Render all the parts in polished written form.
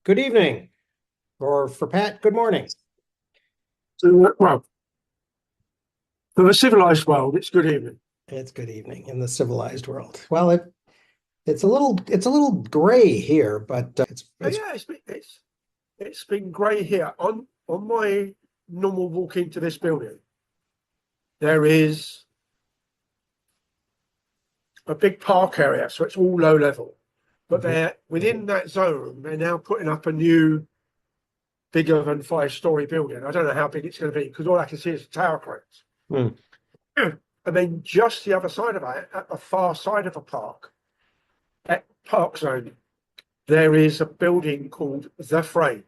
Good evening, or for Pat, good morning. Well, for the civilized world, it's good evening. It's good evening in the civilized world. Well, it's a little gray here, but Oh, it's yeah, it's been grey here. On my normal walk into this building, there is a big park area, so it's all low level. But Mhm. they're within that zone, they're now putting up a new, bigger than 5-story building. I don't know how big it's going to be because all I can see is the tower cranes. Mm. And then just the other side of it, at the far side of the park, at Park Zone, there is a building called The Frame.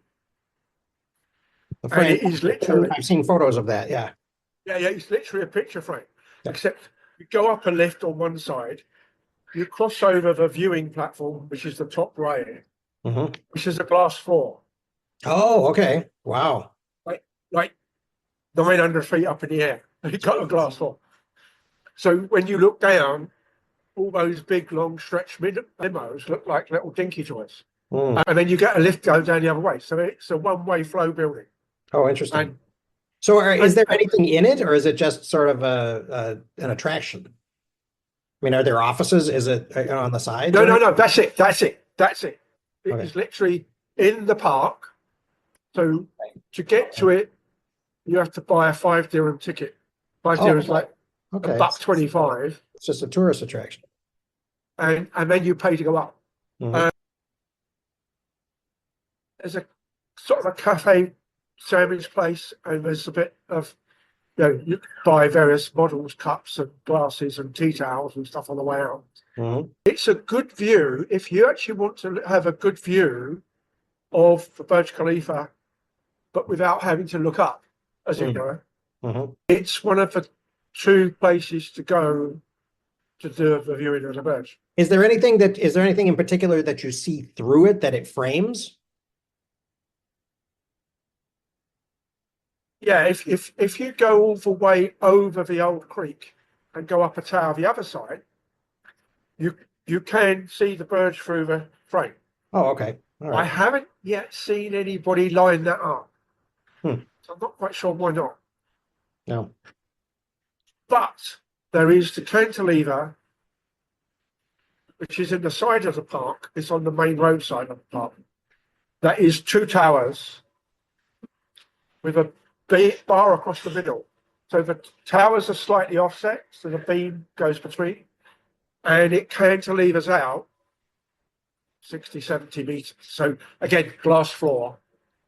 The And frame. it is literally, I've seen photos of that. Yeah. yeah, it's literally a picture frame, Yeah. except you go up a lift on one side, you cross over the viewing platform, which is the top right, Mhm. which is a glass floor, Oh, okay. Wow. like 900 feet up in the air. You got a glass floor. So when you look down, all those big, long stretch limos look like little dinky toys. Mm. And then you get a lift going down the other way. So it's a one-way flow building. Oh, interesting. And, So, is there and anything in it, or is it just sort of an attraction? I mean, are there offices? Is it on the sides no, or no, anything? no, that's it. It Okay. is literally in the park. So to get to it, you have to buy a 5 dirham ticket. Five Oh, dirham is okay. like a Okay. buck 25, It's just a tourist attraction. and then you pay to go up. Mhm. Uh, there's a sort of a cafe sandwich place, and there's a bit of you buy various models, cups and glasses and tea towels and stuff on the way out. Mhm. It's a good view if you actually want to have a good view of the Burj Khalifa, but without having to look up, as it Mhm. were. Mhm. It's one of the two places to go to do the viewing of the Burj. Is there anything in particular that you see through it that it frames? Yeah, if you go all the way over the old creek and go up a tower the other side, you you can see the Burj through the frame. Oh, okay. All I right. haven't yet seen anybody line that up, Hmm. so I'm not quite sure why not. No. But there is the cantilever, which is in the side of the park. It's on the main road side of the park. That is two towers with a bar across the middle. So the towers are slightly offset, so the beam goes between, and it cantilevers out 60, 70 meters. So again, glass floor.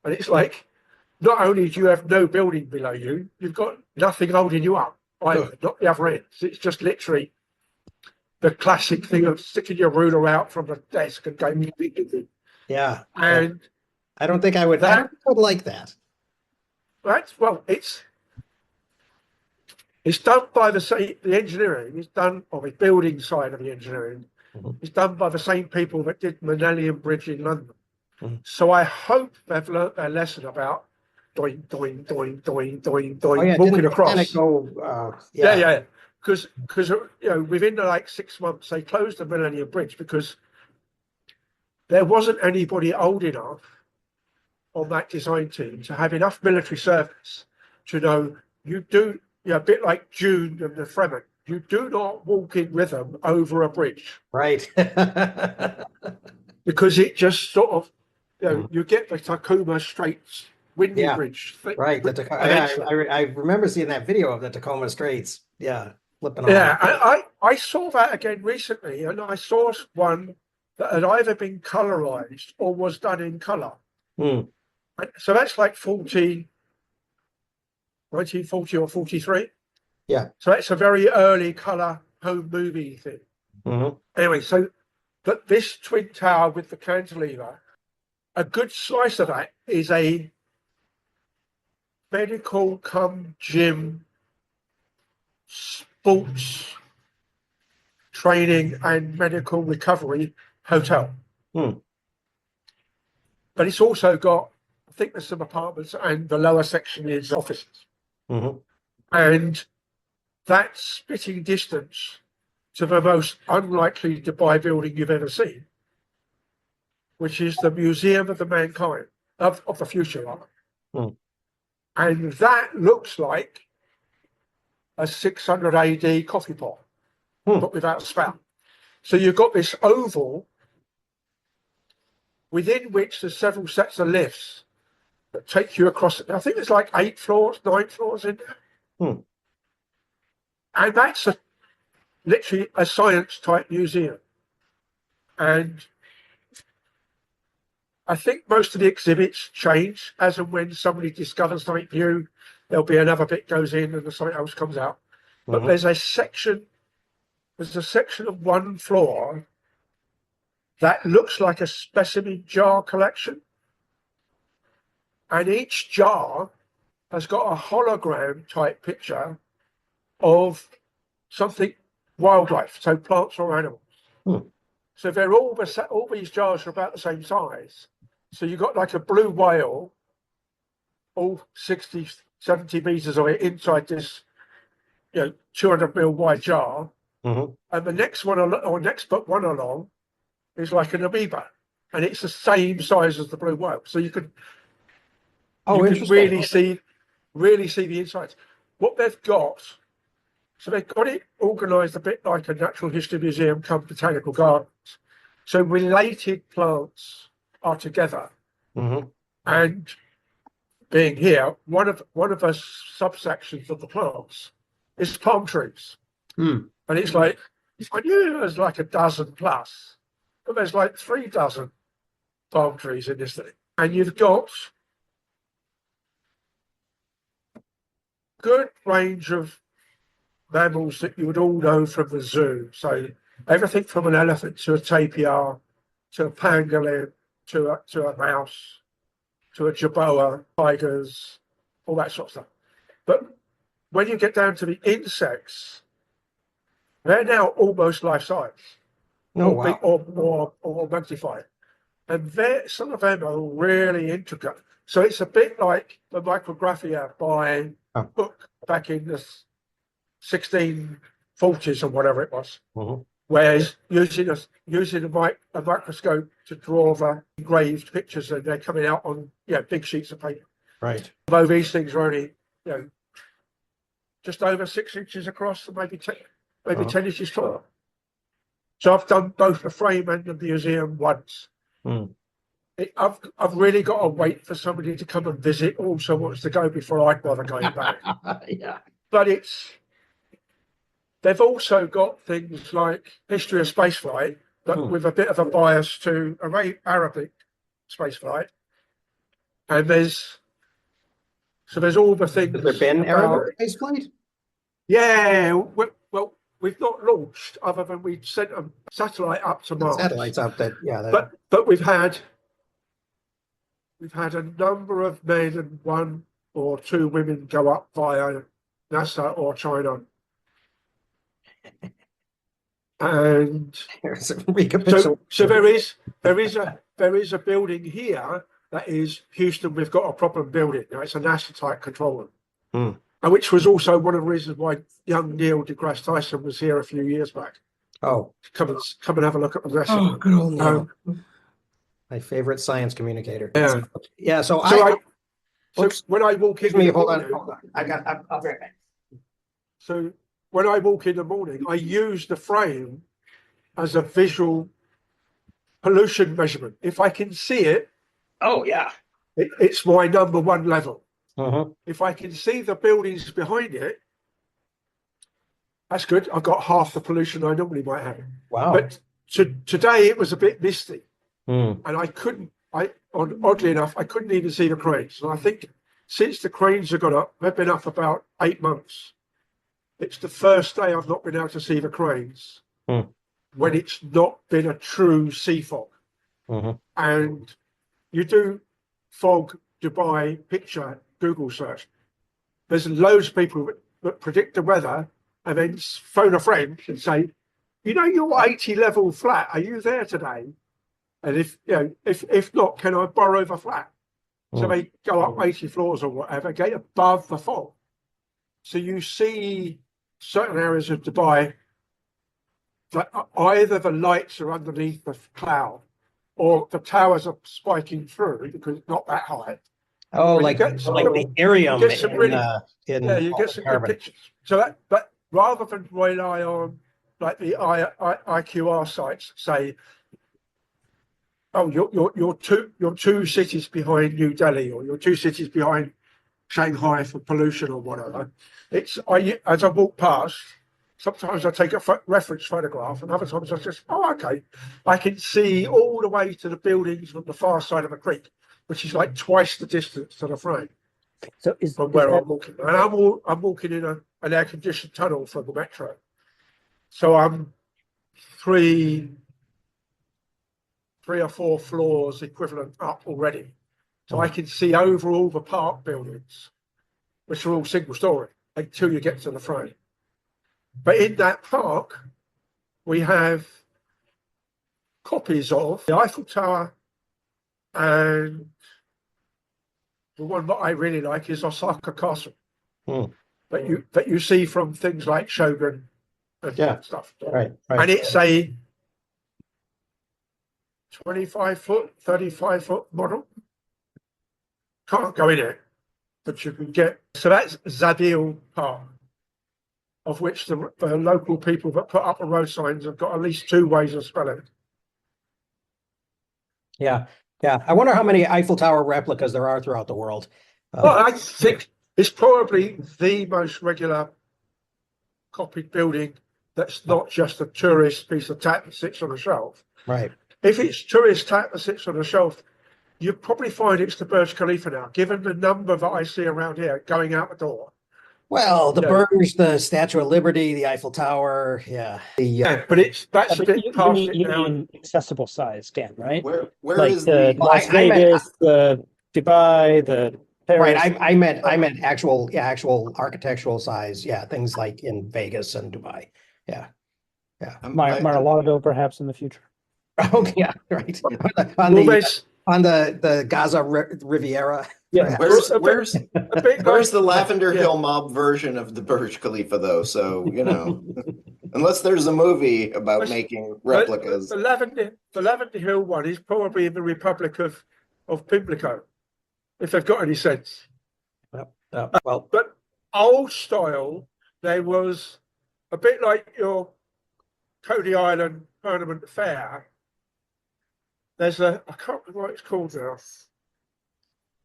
And it's like, not only do you have no building below you, you've got nothing holding you up Ugh. either, not the other end. It's just literally the classic thing of sticking your ruler out from the desk and going, Yeah. Yeah. and I don't think I would. I don't that, think I would like that. that's, well, it's done by the engineering is done, or the building side of the engineering Mhm. is done by the same people that did Millennium Bridge in London. Mhm. So I hope they've learnt their lesson about doing, doing, doing, doing, doing, Oh doing, yeah, walking didn't it kind of across. go? Yeah, Yeah. yeah. Because within the like 6 months they closed the Millennium Bridge because there wasn't anybody old enough on that design team to have enough military service to know you do, a bit like June and the Fremen, you do not walk in rhythm over a bridge Right. because it just sort of, Mhm. you get the Takuma Straits windy Yeah. bridge Right. Yeah, eventually. I remember seeing that video of the Tacoma Straits. Yeah, flipping all Yeah, over. I saw that again recently, and I saw one that had either been colorized or was done in color. Hmm. So that's like 1940 or 43. Yeah. So it's a very early color home movie thing. Hmm. Anyway, so but this twin tower with the cantilever, a good slice of that is a medical cum gym sports training and medical recovery hotel. Hmm. But it's also got, I think there's some apartments and the lower section is offices. Hmm. And that's spitting distance to the most unlikely Dubai building you've ever seen. which is the Museum of the Mankind of the Future. Hmm. And that looks like a 600 AD coffee pot, but without a spout. So you've got this oval within which there's several sets of lifts that take you across. I think there's like 8 floors, 9 floors in there. And that's literally a science type museum. And I think most of the exhibits change as and when somebody discovers something new. There'll be another bit goes in and something else comes out. But there's a section of one floor that looks like a specimen jar collection. And each jar has got a hologram type picture of something wildlife, so plants or animals. So they're all these jars are about the same size. So you've got like a blue whale, all 60, 70 meters of it inside this, 200 mil wide jar. And the next one or next but one along is like an amoeba, and it's the same size as the blue whale. So you can really see the insides. What they've got, so they've got it organised a bit like a natural history museum come botanical gardens. So related plants are together. And being here, one of the subsections of the plants is palm trees. And it's like, I knew there's like a dozen plus, but there's like 3 dozen palm trees in this thing. And you've got good range of mammals that you would all know from the zoo. So everything from an elephant to a tapir, to a pangolin, to a mouse, to a jerboa, tigers, all that sort of stuff. But when you get down to the insects, they're now almost life size, or magnified. And some of them are really intricate. So it's a bit like the micrographia by Hooke back in the 1640s or whatever it was, whereas using a microscope to draw the engraved pictures, and they're coming out on big sheets of paper. Right. Although these things are only just over 6 inches across, and maybe 10 inches tall. So I've done both the frame and the museum once. I've really got to wait for somebody to come and visit who also wants to go before I bother going back. But they've also got things like history of spaceflight, but with a bit of a bias to Arabic spaceflight. And there's all the things. Has there been Arabic spaceflight? Yeah, well, we've not launched other than we sent a satellite up to Mars. Satellites out there, But we've had a number of men and 1 or 2 women go up via NASA or China. And so there is a building here that is Houston. We've got a problem building. It's a NASA type control room, and which was also one of the reasons why young Neil deGrasse Tyson was here a few years back. Come and have a look at the NASA. Good old Neil. My favorite science communicator. Yeah. So when I walk in, hold on. I'll be right back. So when I walk in the morning, I use the frame as a visual pollution measurement. If I can see it, it's my number 1 level. If I can see the buildings behind it, that's good. I've got half the pollution I normally might have. Wow. But today it was a bit misty, and oddly enough, I couldn't even see the cranes. And I think since the cranes have gone up, they've been up about 8 months. It's the first day I've not been able to see the cranes when it's not been a true sea fog. And you do fog Dubai picture Google search. There's loads of people that predict the weather and then phone a friend and say, you're 80 level flat. Are you there today? And if not, can I borrow the flat? So they go up 80 floors or whatever, get above the fog. So you see certain areas of Dubai that either the lights are underneath the cloud or the towers are spiking through because it's not that high. Oh, But you like get some like real- the irium you get some in really- in you get some good carbon. pictures. So that, but rather than rely on like the IQR sites, say, oh, you're two cities behind New Delhi, or you're two cities behind Shanghai for pollution or whatever. As I walk past, sometimes I take a reference photograph, and other times I just, oh, okay, I can see all the way to the buildings on the far side of a creek, which is like twice the distance to the frame So is from where that, I'm walking. And I'm walking in an air conditioned tunnel for the metro, so I'm three or four floors equivalent up already. So I can see over all the park buildings, which are all single story, until you get to the frame. But in that park, we have copies of the Eiffel Tower, and the one that I really like is Osaka Castle, Hmm. that you see from things like Shogun and Yeah. stuff. Right. And it's a 25-foot, 35-foot model. Can't go in it, but you can get. So that's Zadil Park, of which the local people that put up the road signs have got at least two ways of spelling it. Yeah. Yeah. I wonder how many Eiffel Tower replicas there are throughout the world. Well, I think it's probably the most regular copied building that's not just a tourist piece of tat that sits on a shelf. Right. If it's tourist tat that sits on a shelf, you probably find it's the Burj Khalifa now, given the number that I see around here going out the door. Well, the Yeah. Burj, the Statue of Liberty, the Eiffel Tower. Yeah. Yeah, but that's a bit past it you now. mean accessible size, Dan, right? Where Like is the the Las I meant- Vegas, the Dubai, the Right. Paris. I meant actual architectural size. Yeah. Things like in Vegas and Dubai. Yeah. Mar-a-Lago, perhaps in the future. Okay. Yeah. Right. Well, On the Gaza Riviera. Yeah. perhaps. where's a bit where's the like- Lavender yeah. Hill mob version of the Burj Khalifa though? So unless there's a movie about But- making replicas. The Lavender Hill one is probably in the Republic of Pimlico, if they've got any sense. Well, But old style, there was a bit like your Cody Island Tournament Fair. There's I can't remember what it's called now,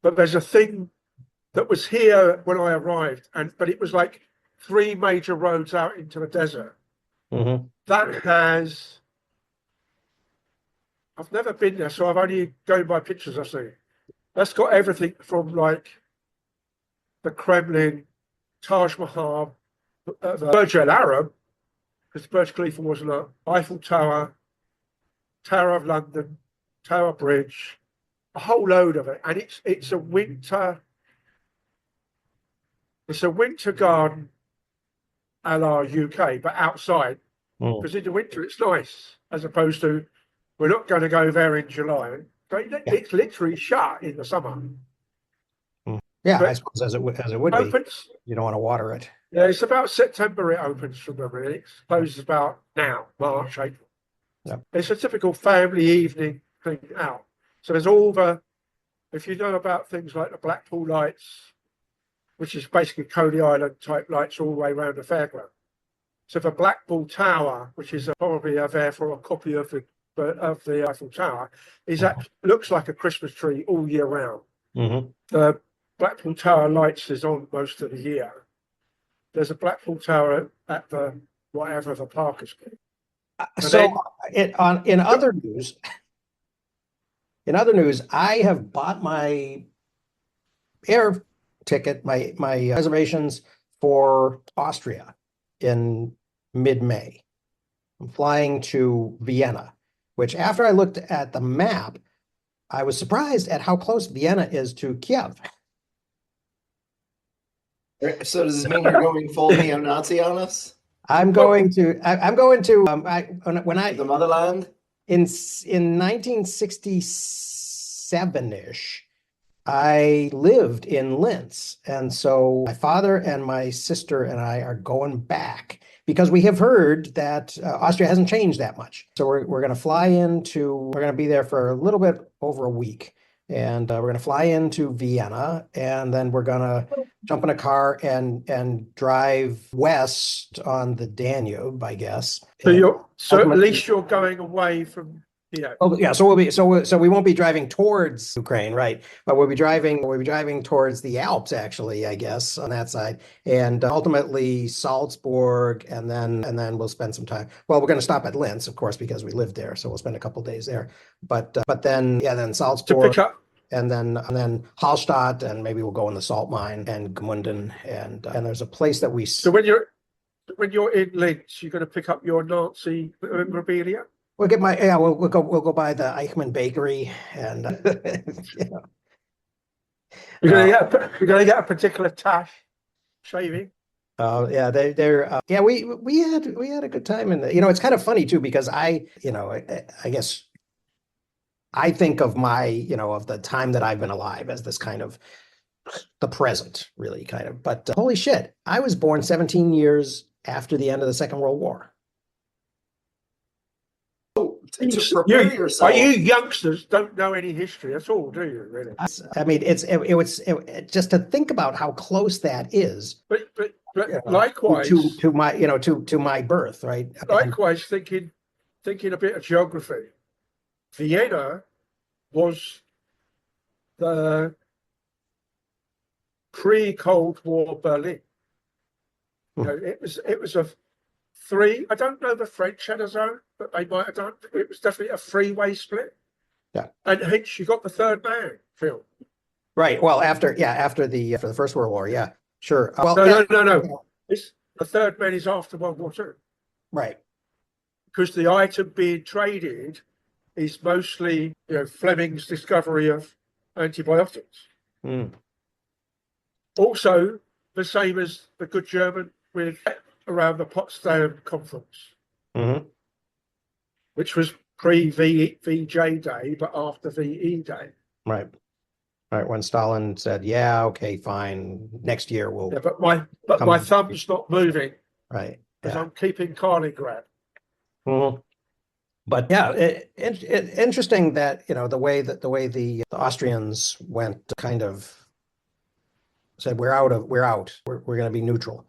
but there's a thing that was here when I arrived, but it was like three major roads out into the desert. mhm. That I've never been there, so I've only going by pictures I see. That's got everything from like the Kremlin, Taj Mahal, the Burj Al Arab, because Burj Khalifa wasn't an Eiffel Tower, Tower of London, Tower Bridge, a whole load of it, and it's a winter garden a la UK, but outside. Mm. Because in the winter it's nice, as opposed to we're not going to go there in July. But it's literally shut in the summer. Yeah, But- I suppose as it would be. Opens, You don't want to water it. yeah, it's about September it opens from memory. It closes about now, March, April. Yep. It's a typical family evening thing out. So there's if you know about things like the Blackpool lights, which is basically Coney Island type lights all the way around the fairground. So the Blackpool Tower, which is probably therefore a copy of the Eiffel Tower, looks like a Christmas tree all year round. Mhm. The Blackpool Tower lights is on most of the year. There's a Blackpool Tower at the whatever the park is called. So in other news, I have bought my air ticket, my reservations for Austria in mid-May. I'm flying to Vienna, which after I looked at the map, I was surprised at how close Vienna is to Kiev. So does this mean you're going full neo-Nazi on us? I'm going to when I The motherland? in 1967-ish, I lived in Linz. And so my father and my sister and I are going back because we have heard that Austria hasn't changed that much. So we're going to fly into, we're going to be there for a little bit over a week. And we're going to fly into Vienna, and then we're going to jump in a car and drive west on the Danube, I guess. So And at ultimately- least you're going away from, Oh yeah, so we won't be driving towards Ukraine, right? But we'll be driving towards the Alps, actually, I guess, on that side, and ultimately Salzburg, and then we'll spend some time. Well, we're going to stop at Linz, of course, because we lived there, so we'll spend a couple days there. But then to Salzburg, pick up. and then Hallstatt, and maybe we'll go in the salt mine, and Gmunden, and there's a place that we. So when you're in Linz, you're going to pick up your Nazi memorabilia. We'll go by the Eichmann Bakery, and you know. You're going to get a particular tash shaving. Yeah, we had a good time in the, it's kind of funny too, because I guess I think of of the time that I've been alive as this kind of the present, really, kind of. But holy shit, I was born 17 years after the end of the Second World War. To prepare yourself. You youngsters don't know any history at all, do you? Really? I mean, it just to think about how close that is. But likewise, to my to my birth, right? Likewise, thinking a bit of geography. Vienna was the pre-Cold War Berlin. It was a three. I don't know the French had a zone, but they might have done. It was definitely a three-way split. Yeah, and hence you got the Third Man film. Right. Well, after the for the First World War, yeah, sure. Well, no. The Third Man is after World War II. Right. Because the item being traded is mostly Fleming's discovery of antibiotics. Mm. Also, the same as the good German with around the Potsdam Conference, which was pre-VJ Day, but after VE Day. Right. When Stalin said, "Yeah, okay, fine, next year we'll." Yeah, but my thumb's not moving. Right. Because I'm keeping Kaliningrad. Mm-hmm. But yeah, interesting that the way the Austrians went, kind of said we're out. We're going to be neutral.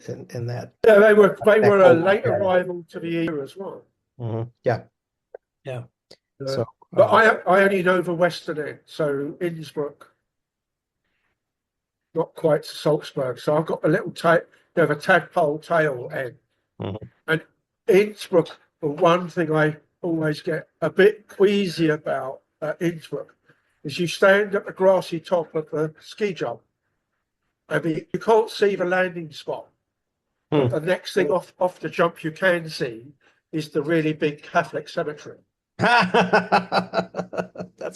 In that. Yeah, they were a late arrival to the EU as well. Mm-hmm. Yeah. So, but I only know the western end, so Innsbruck, not quite to Salzburg. So I've got a little the tadpole tail end, and Innsbruck. The one thing I always get a bit queasy about Innsbruck is you stand at the grassy top of the ski jump. I mean, you can't see the landing spot. But the next thing off the jump you can see is the really big Catholic cemetery. That's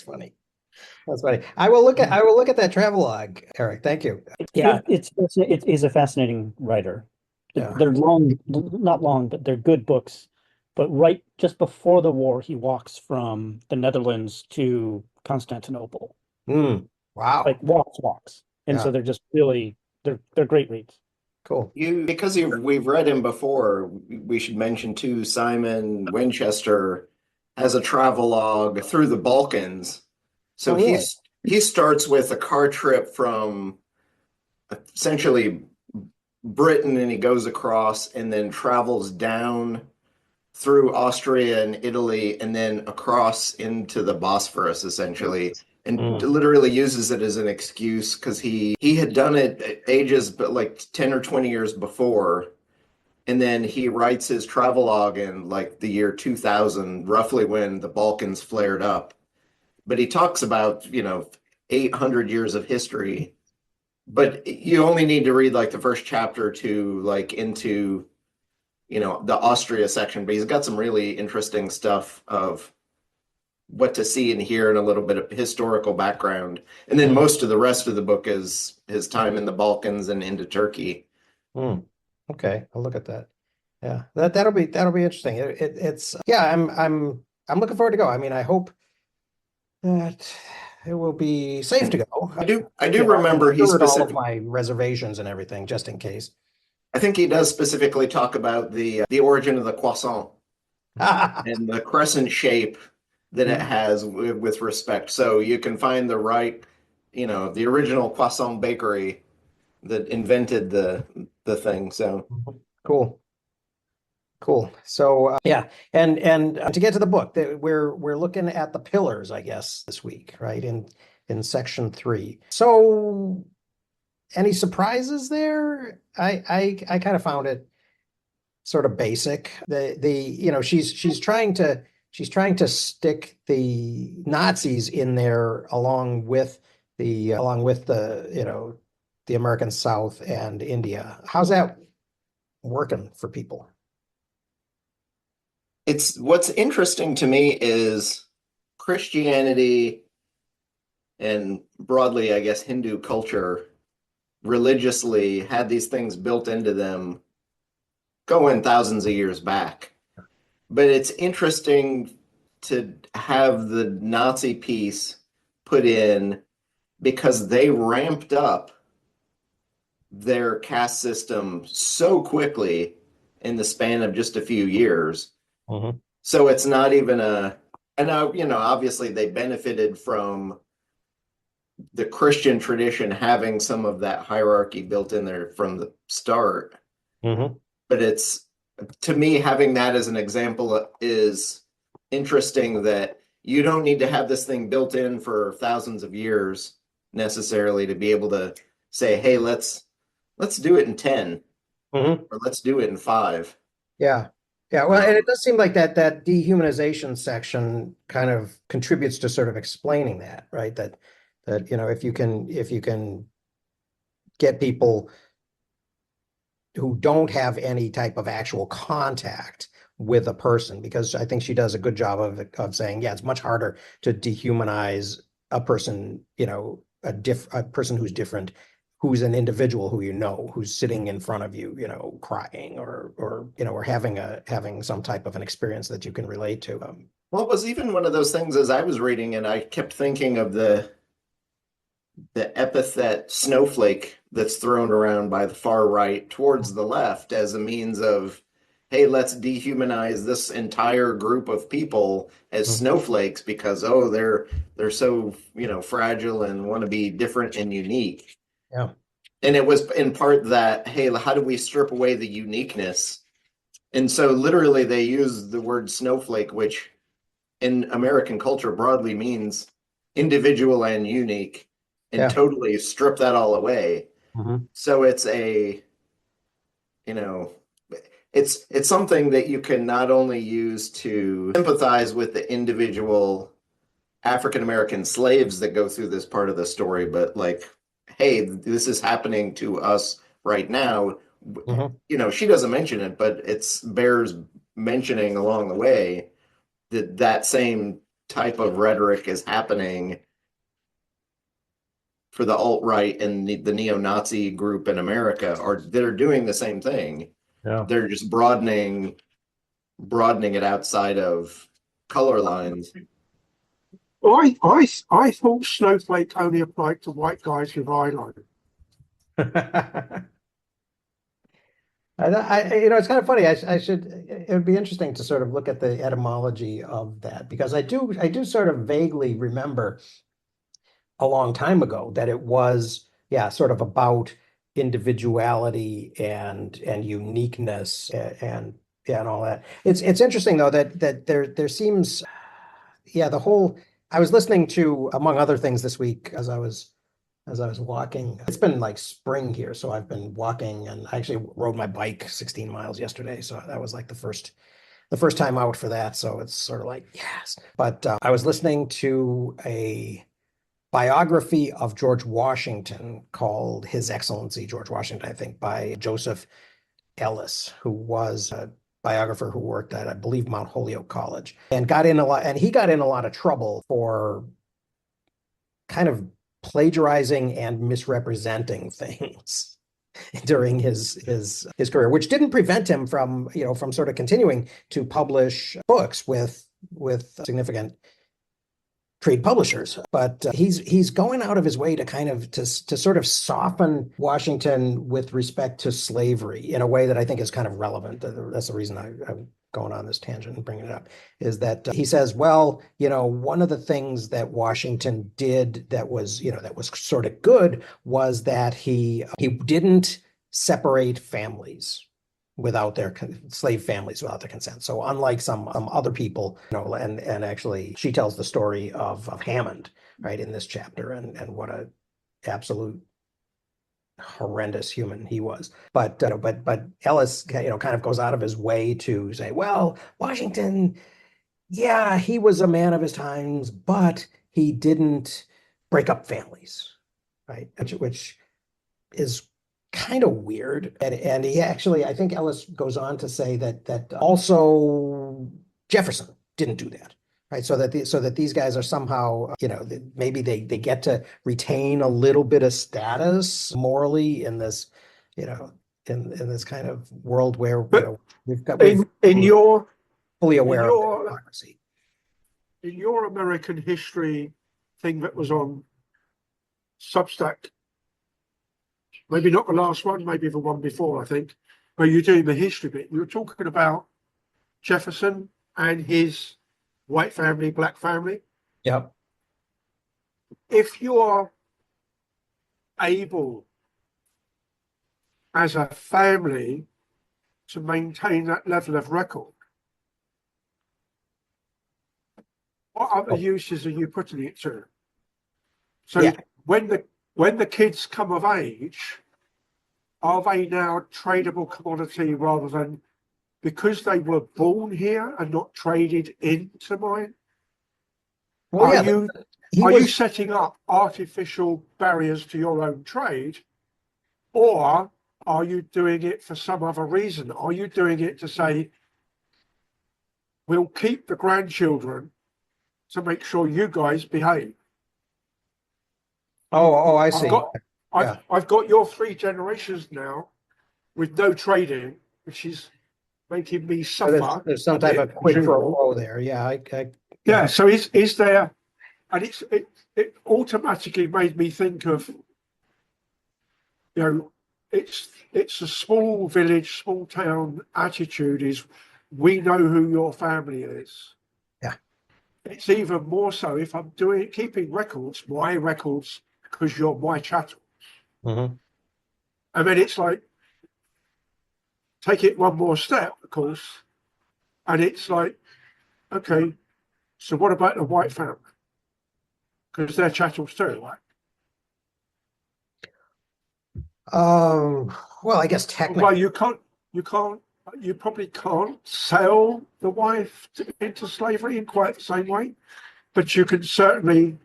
funny. I will look at that travelogue, Eric. Thank you. Yeah, it is a fascinating writer. Yeah. They're not long, but they're good books. But right just before the war, he walks from the Netherlands to Constantinople. Wow! Like walks, and so they're just really they're great reads. Cool. Because we've read him before, we should mention too, Simon Winchester has a travelogue through the Balkans. So he starts with a car trip from essentially Britain, and he goes across and then travels down through Austria and Italy and then across into the Bosphorus, essentially. And literally uses it as an excuse because he had done it ages, but like 10 or 20 years before. And then he writes his travelogue in like the year 2000, roughly when the Balkans flared up. But he talks about, 800 years of history. But you only need to read like the first chapter to like into, the Austria section. But he's got some really interesting stuff of what to see and hear and a little bit of historical background. And then most of the rest of the book is his time in the Balkans and into Turkey. Okay, I'll look at that. Yeah, that'll be interesting. It's I'm looking forward to go. I mean, I hope that it will be safe to go. I do remember he all of specifically my reservations and everything just in case. I think he does specifically talk about the origin of the croissant and the crescent shape that it has with respect. So you can find the right, the original croissant bakery that invented the thing. So Cool. Cool. So yeah, and to get to the book, we're looking at the pillars, I guess, this week, right? In section 3. So any surprises there? I kind of found it sort of basic. She's trying to stick the Nazis in there along with the the American South and India. How's that working for people? it's what's interesting to me is Christianity and broadly, I guess, Hindu culture religiously had these things built into them going thousands of years back. But it's interesting to have the Nazi piece put in because they ramped up their caste system so quickly in the span of just a few years. Mhm. So it's not even obviously they benefited from the Christian tradition having some of that hierarchy built in there from the start. Mhm. But to me, having that as an example is interesting that you don't need to have this thing built in for thousands of years necessarily to be able to say, hey, let's do it in 10 Mhm. or let's do it in 5. Yeah. Yeah. Well, and it does seem like that dehumanization section kind of contributes to sort of explaining that, right? That if you can get people who don't have any type of actual contact with a person, because I think she does a good job of saying, yeah, it's much harder to dehumanize a person, a person who's different, who's an individual who's sitting in front of you, crying or having some type of an experience that you can relate to. Well, it was even one of those things as I was reading, and I kept thinking of the epithet snowflake that's thrown around by the far right towards the left as a means of, hey, let's dehumanize this entire group of people as snowflakes because they're so fragile and want to be different and unique. Yeah. And it was in part that, hey, how do we strip away the uniqueness? And so literally they use the word snowflake, which in American culture broadly means individual and unique, and Yeah. totally strip that all away. Mhm. So you know, it's something that you can not only use to sympathize with the individual African American slaves that go through this part of the story, but like, hey, this is happening to us right now. Mhm. She doesn't mention it, but it's bears mentioning along the way that same type of rhetoric is happening for the alt-right and the neo-Nazi group in America, or they're doing the same thing. Yeah. They're just broadening it outside of color lines. I thought snowflake only applied to white guys with eyeliner. It's kind of funny. It would be interesting to sort of look at the etymology of that because I do sort of vaguely remember a long time ago that it was, yeah, sort of about individuality and uniqueness and yeah, and all that. It's interesting though that there seems, yeah, I was listening to, among other things this week as I was walking. It's been like spring here, so I've been walking and I actually rode my bike 16 miles yesterday. So that was like the first time out for that. So it's sort of like, yes. But I was listening to a biography of George Washington called His Excellency George Washington, I think, by Joseph Ellis, who was a biographer who worked at, I believe, Mount Holyoke College, and he got in a lot of trouble for kind of plagiarizing and misrepresenting things during his career, which didn't prevent him from sort of continuing to publish books with significant trade publishers, but he's going out of his way to kind of to sort of soften Washington with respect to slavery in a way that I think is kind of relevant. That's the reason I'm going on this tangent and bringing it up, is that he says, well, one of the things that Washington did that was, that was sort of good was that he didn't separate families without their slave families without their consent. So unlike some other people, and actually she tells the story of Hammond, right, in this chapter, and what a absolute horrendous human he was. But Ellis, kind of goes out of his way to say, well, Washington, yeah, he was a man of his times, but he didn't break up families, right? Which is kind of weird. And he actually, I think Ellis goes on to say that also Jefferson didn't do that. Right. So that these guys are somehow, maybe they get to retain a little bit of status morally in this, in this kind of world where, we've fully aware of democracy. In your American history thing that was on Substack, maybe not the last one, maybe the one before, I think, where you're doing the history bit, you were talking about Jefferson and his white family, black family. Yep. If you're able as a family to maintain that level of record, what other uses are you putting it to? So yeah. when the kids come of age, are they now tradable commodity rather than because they were born here and not traded into mine? Well, are you setting up artificial barriers to your own trade, or are you doing it for some other reason? Are you doing it to say, we'll keep the grandchildren to make sure you guys behave? Oh, I see. I've got your 3 generations now with no trading, which is making me suffer. There's some type of quid pro quo there. Yeah, yeah. So is there, and it automatically made me think of, it's a small village, small town attitude is we know who your family is. Yeah. It's even more so if I'm keeping records, my records, because you're my chattel. Mm-hmm. And then it's like, take it one more step, of course, and it's like, okay, so what about the white family? Because they're chattels too, right? Well, I guess technically, well, you probably can't sell the wife into slavery in quite the same way, but you can certainly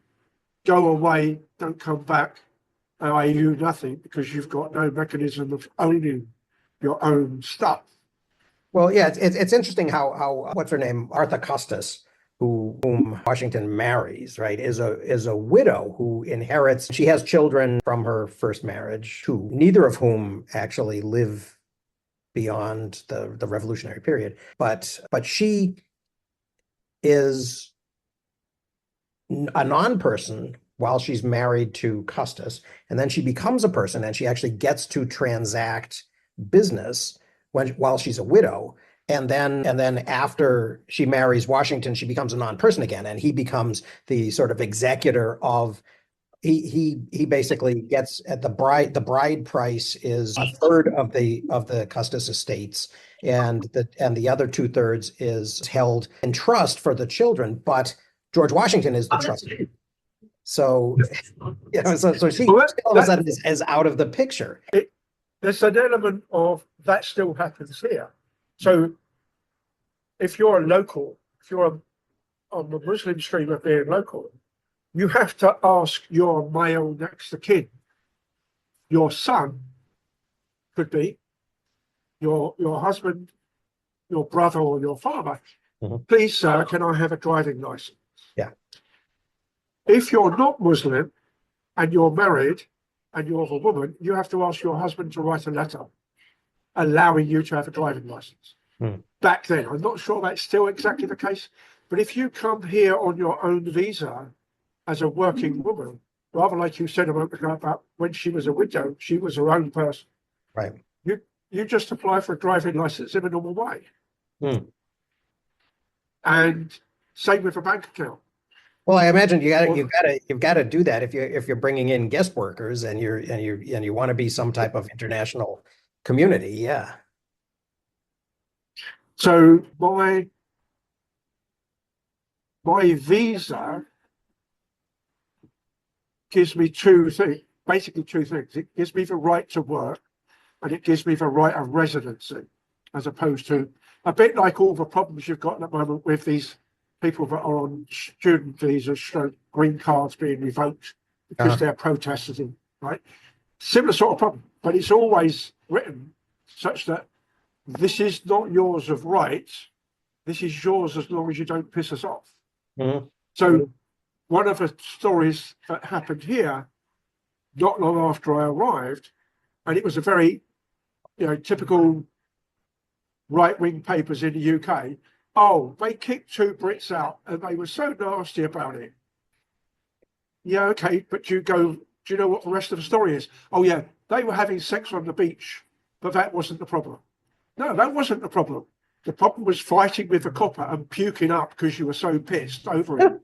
go away, don't come back, I owe nothing, because you've got no mechanism of owning your own stuff. Well, yeah, it's interesting how what's her name, Arthur Custis, whom Washington marries, right, is a widow who inherits. She has children from her first marriage, neither of whom actually live beyond the Revolutionary period. But she is a non-person while she's married to Custis, and then she becomes a person, and she actually gets to transact business while she's a widow. And then after she marries Washington, she becomes a non-person again, and he becomes the sort of executor of. He basically gets at the bride price is a third of the Custis estates, and the other 2/3 is held in trust for the children, but George Washington is the trustee. So so she all of a sudden is out of the picture. There's an element of that still happens here. So if you're a local, if you're on the Muslim stream of being local, you have to ask your male next of kin, your son, could be your husband, your brother, or your father. Mhm. Please, sir, can I have a driving license? Yeah. If you're not Muslim and you're married and you're a woman, you have to ask your husband to write a letter allowing you to have a driving license. Back then, I'm not sure that's still exactly the case, but if you come here on your own visa as a working woman, rather like you said a moment ago about when she was a widow, she was her own person. Right. You just apply for a driving license in a normal way. Hmm. And same with a bank account. Well, I imagine Or- you've got to do that if you're bringing in guest workers and you want to be some type of international community. Yeah. So my visa gives me basically two things. It gives me the right to work and it gives me the right of residency, as opposed to a bit like all the problems you've got at the moment with these people that are on student visas, green cards being revoked because they're protesting, right? Similar sort of problem, but it's always written such that this is not yours of right. This is yours as long as you don't piss us off. Mhm. So one of the stories that happened here, not long after I arrived, and it was a very, typical right-wing papers in the UK. Oh, they kicked 2 Brits out and they were so nasty about it. Yeah, okay, but do you know what the rest of the story is? Oh yeah, they were having sex on the beach, but that wasn't the problem. No, that wasn't the problem. The problem was fighting with the copper and puking up because you were so pissed over it.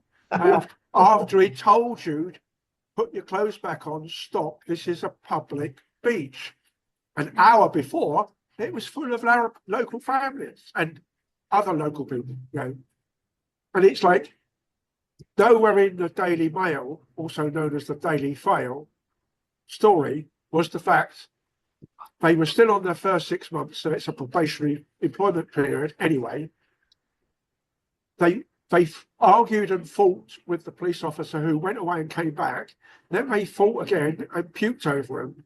After he told you, put your clothes back on, stop, this is a public beach. An hour before, it was full of local families and other local people, And it's like, nowhere in the Daily Mail, also known as the Daily Fail story, was the fact they were still on their first 6 months, so it's a probationary employment period anyway. They argued and fought with the police officer who went away and came back. Then they fought again and puked over him.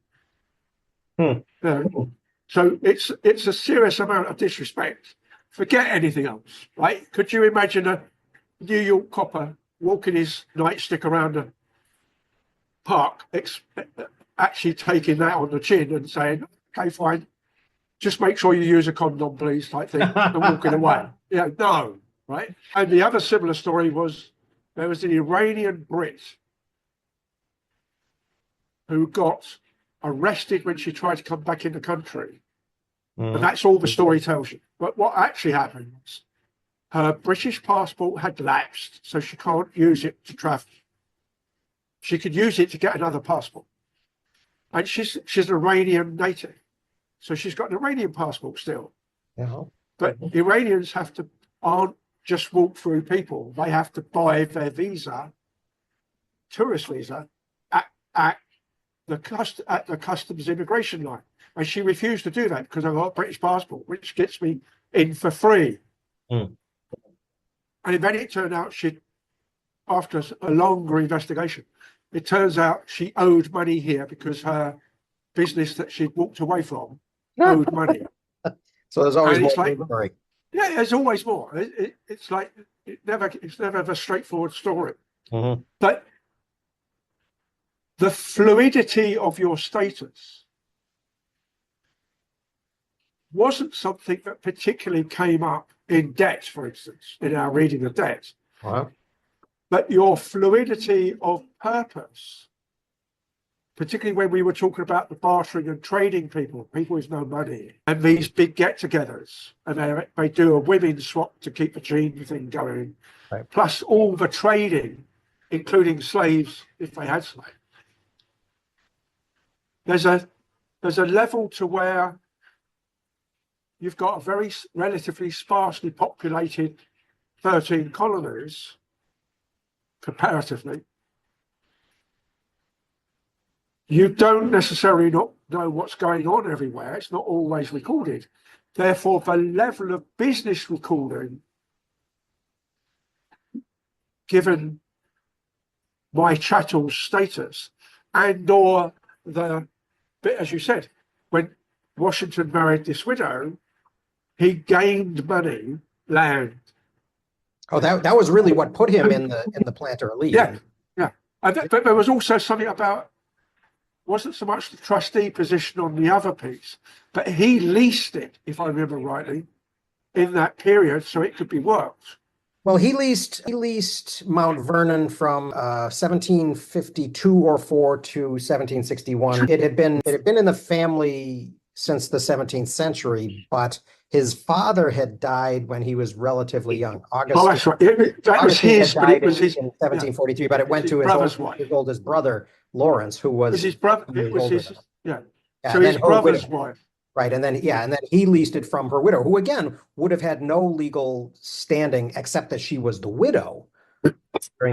So it's a serious amount of disrespect. Forget anything else, right? Could you imagine a New York copper walking his nightstick around a park, actually taking that on the chin and saying, "Okay, fine, just make sure you use a condom, please," type thing, and walking away? No, right? And the other similar story was there was an Iranian Brit who got arrested when she tried to come back in the country. And that's all the story tells you. But what actually happened was her British passport had lapsed, so she can't use it to travel. She could use it to get another passport. And she's an Iranian native, so she's got an Iranian passport still. Yeah. But Iranians aren't just walk through people. They have to buy their visa, tourist visa, at the customs immigration line. And she refused to do that because I've got a British passport, which gets me in for free. And then it turned out after a longer investigation, it turns out she owed money here because her business that she'd walked away from owed money. So there's always And more it's like, story. yeah, there's always more. It's like it's never a straightforward story. But the fluidity of your status wasn't something that particularly came up in debt, for instance, in our reading of debt. But your fluidity of purpose, particularly when we were talking about the bartering and trading people with no money, and these big get-togethers, and they do a women's swap to keep the gene thing going, plus all the trading, including slaves, if they had slaves. There's a level to where you've got a very relatively sparsely populated 13 colonies, comparatively. You don't necessarily not know what's going on everywhere. It's not always recorded. Therefore, the level of business recording, given my chattel's status, and or the bit, as you said, when Washington married this widow, he gained money, land. Oh, that was really what put him in the planter elite. Yeah. But there was also something about, wasn't so much the trustee position on the other piece, but he leased it, if I remember rightly, in that period so it could be worked. Well, he leased Mount Vernon from 1752 or 4 to 1761. It had been in the family since the 17th century, but his father had died when he was relatively young. Oh, that's right. That was Augustine his, had but died it was his. in Yeah, 1743, but it went his to brother's wife. his oldest brother, Lawrence, who It was was his brother. 2 years It was older his. than him. Yeah. Yeah, So and his then her brother's widow. wife. Right. And then he leased it from her widow, who again would have had no legal standing except that she was the widow during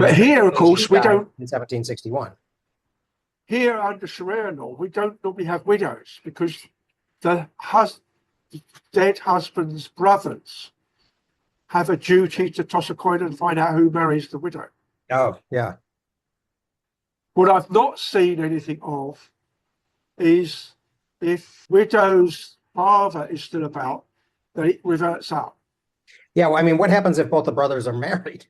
But that here, of period. course, She we died don't. in 1761. Here under Sharia law, we don't normally have widows because the dead husband's brothers have a duty to toss a coin and find out who marries the widow. Oh, yeah. What I've not seen anything of is if widow's father is still about, then it reverts up. Yeah. Well, I mean, what happens if both the brothers are married?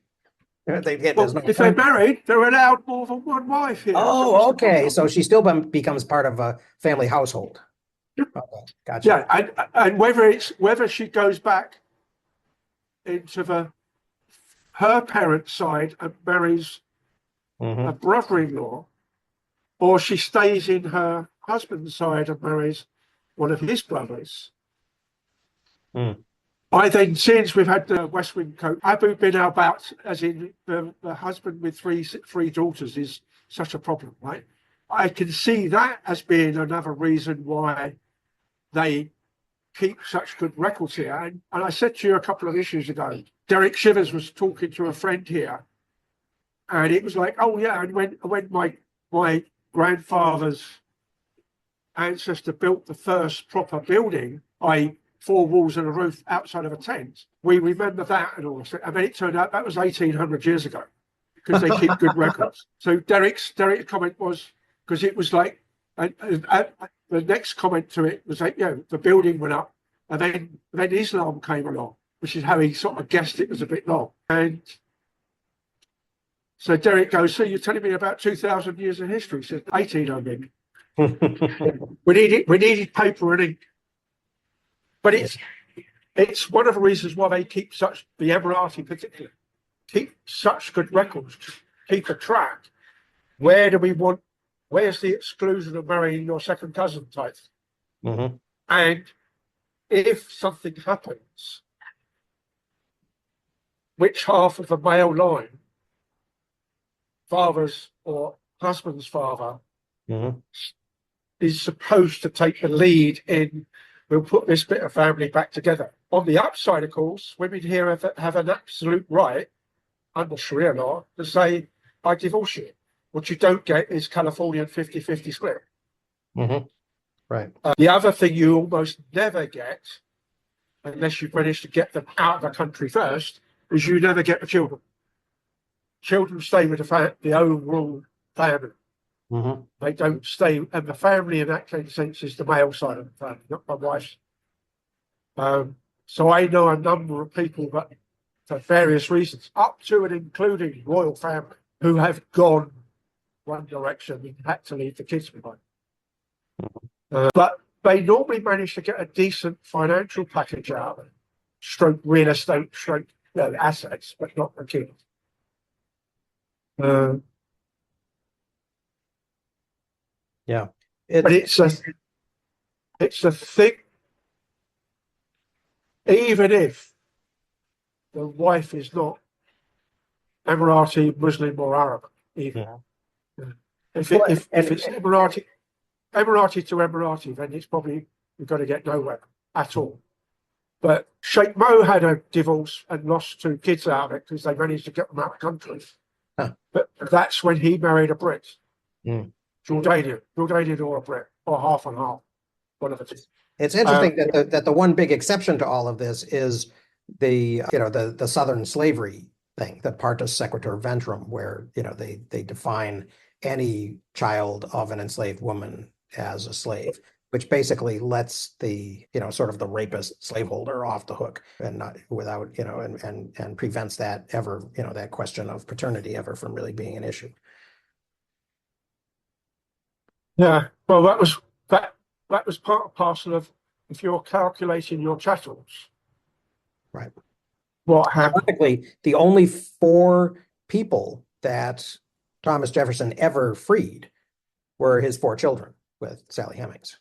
There's no If they're point. married, they're allowed more than one wife here. So Oh, what's the okay. problem? So she still becomes part of a family household. Okay, gotcha. Yeah, and whether she goes back into her parents' side and marries Mhm. a brother-in-law, or she stays in her husband's side and marries one of his brothers. Mm. I then, since we've had the West Wing coach, Abu bin al-Bat, as in the husband with three daughters, is such a problem, right? I can see that as being another reason why they keep such good records here. And I said to you a couple of issues ago, Derek Shivers was talking to a friend here, and it was like, oh yeah, and when my grandfather's ancestor built the first proper building, i.e. 4 walls and a roof outside of a tent, we remember that and all. And then it turned out that was 1800 years ago because they keep good records. So Derek's comment was, because it was like, and the next comment to it was like, the building went up, and then Islam came along, which is how he sort of guessed it was a bit long. And so Derek goes, so you're telling me about 2,000 years of history? He said, 1800. We needed paper and ink. But it's one of the reasons why they keep the Emirati particularly, keep such good records, keep a track. Where's the exclusion of marrying your second cousin type? Mm-hmm. And if something happens, which half of the male line, father's or husband's father, Mm-hmm. is supposed to take the lead in, we'll put this bit of family back together. On the upside, of course, women here have an absolute right under Sharia law to say, I divorce you. What you don't get is Californian 50-50 split. Mm-hmm. Right. The other thing you almost never get, unless you manage to get them out of the country first, is you never get the children. Children stay with the overall family. Mm-hmm. They don't stay, and the family in that sense is the male side of the family, not my wife's. So I know a number of people that, for various reasons, up to and including royal family, who have gone one direction and had to leave the kids behind. But they normally manage to get a decent financial package out of it, stroke real estate, stroke assets, but not the kids. Yeah. But it's a thing. Even if the wife is not Emirati, Muslim, or Arab, even if it's Emirati to Emirati, then it's probably you've got to get nowhere at all. But Sheikh Mo had a divorce and lost 2 kids out of it because they managed to get them out of the country. Huh. But that's when he married a Brit, Jordanian or a Brit, or half and half, one of the two. It's interesting that the one big exception to all of this is the Southern slavery thing, the Partus Sequitur Ventrum, where they define any child of an enslaved woman as a slave, which basically lets the sort of the rapist slaveholder off the hook and not without and prevents that ever that question of paternity ever from really being an issue. Yeah, well, that was part and parcel of if you're calculating your chattels. Right. what happened. Ironically, the only four people that Thomas Jefferson ever freed were his four children with Sally Hemings.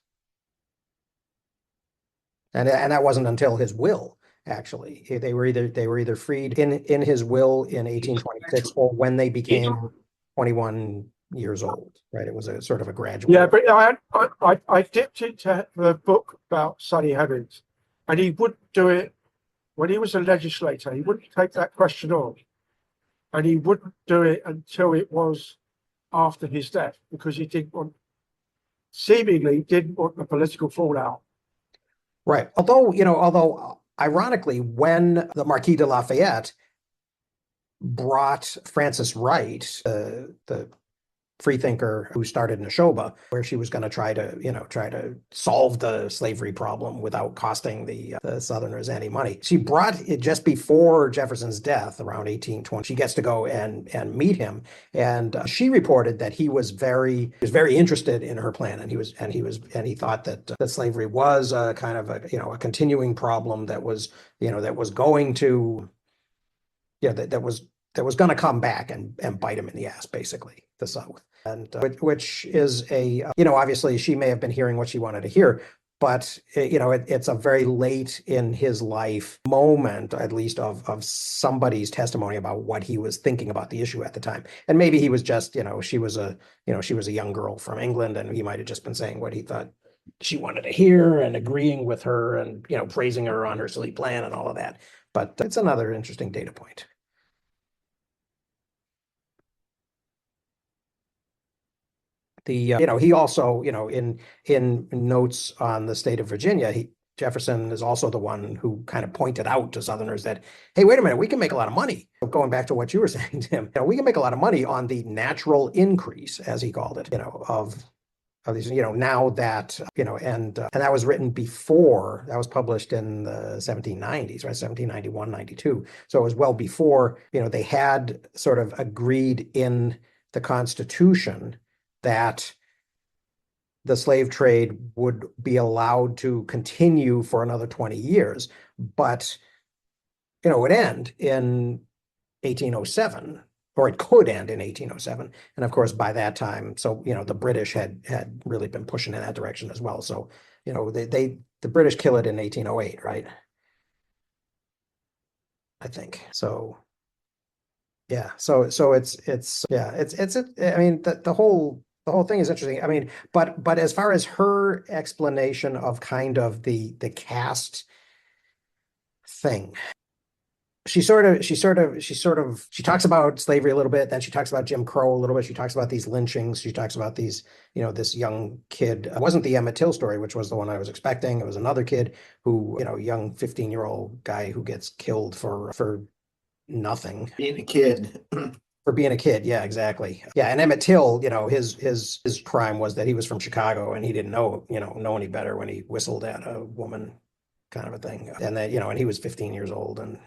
And that wasn't until his will, actually. They were either freed in his will in 1826 or when they became 21 years old, right? It was a sort of a gradual. Yeah, but I dipped into the book about Sally Hemings, and he wouldn't do it when he was a legislator. He wouldn't take that question on, and he wouldn't do it until it was after his death, because he seemingly didn't want the political fallout. Right. Although ironically, when the Marquis de Lafayette brought Frances Wright, the freethinker who started Neshoba, where she was going to try to solve the slavery problem without costing the Southerners any money. She brought it just before Jefferson's death, around 1820. She gets to go and meet him, and she reported that he was very interested in her plan, and he thought that slavery was a kind of a continuing problem that was going to that was going to come back and bite him in the ass, basically, the South. And which is obviously she may have been hearing what she wanted to hear, but it's a very late in his life moment, at least of somebody's testimony about what he was thinking about the issue at the time. And maybe he was just, she was a young girl from England, and he might have just been saying what he thought she wanted to hear and agreeing with her and, praising her on her silly plan and all of that. But it's another interesting data point. He also, in notes on the state of Virginia, Jefferson is also the one who kind of pointed out to Southerners that, hey, wait a minute, we can make a lot of money. Going back to what you were saying, Tim, we can make a lot of money on the natural increase, as he called it, of these, now that, and that was written before, that was published in the 1790s, right? 1791, 92. So it was well before, they had sort of agreed in the Constitution that the slave trade would be allowed to continue for another 20 years, but it would end in 1807, or it could end in 1807. And of course, by that time, so the British had really been pushing in that direction as well. So the British kill it in 1808, right? I think so. Yeah. So it's I mean the whole thing is interesting. I mean, but as far as her explanation of kind of the caste thing, she talks about slavery a little bit, then she talks about Jim Crow a little bit. She talks about these lynchings. She talks about these, this young kid. It wasn't the Emmett Till story, which was the one I was expecting. It was another kid who, young 15-year-old guy who gets killed for nothing. Being a kid. For being a kid, yeah, exactly. Yeah, and Emmett Till, his crime was that he was from Chicago and he didn't know any better when he whistled at a woman, kind of a thing. And then, and he was 15 years old and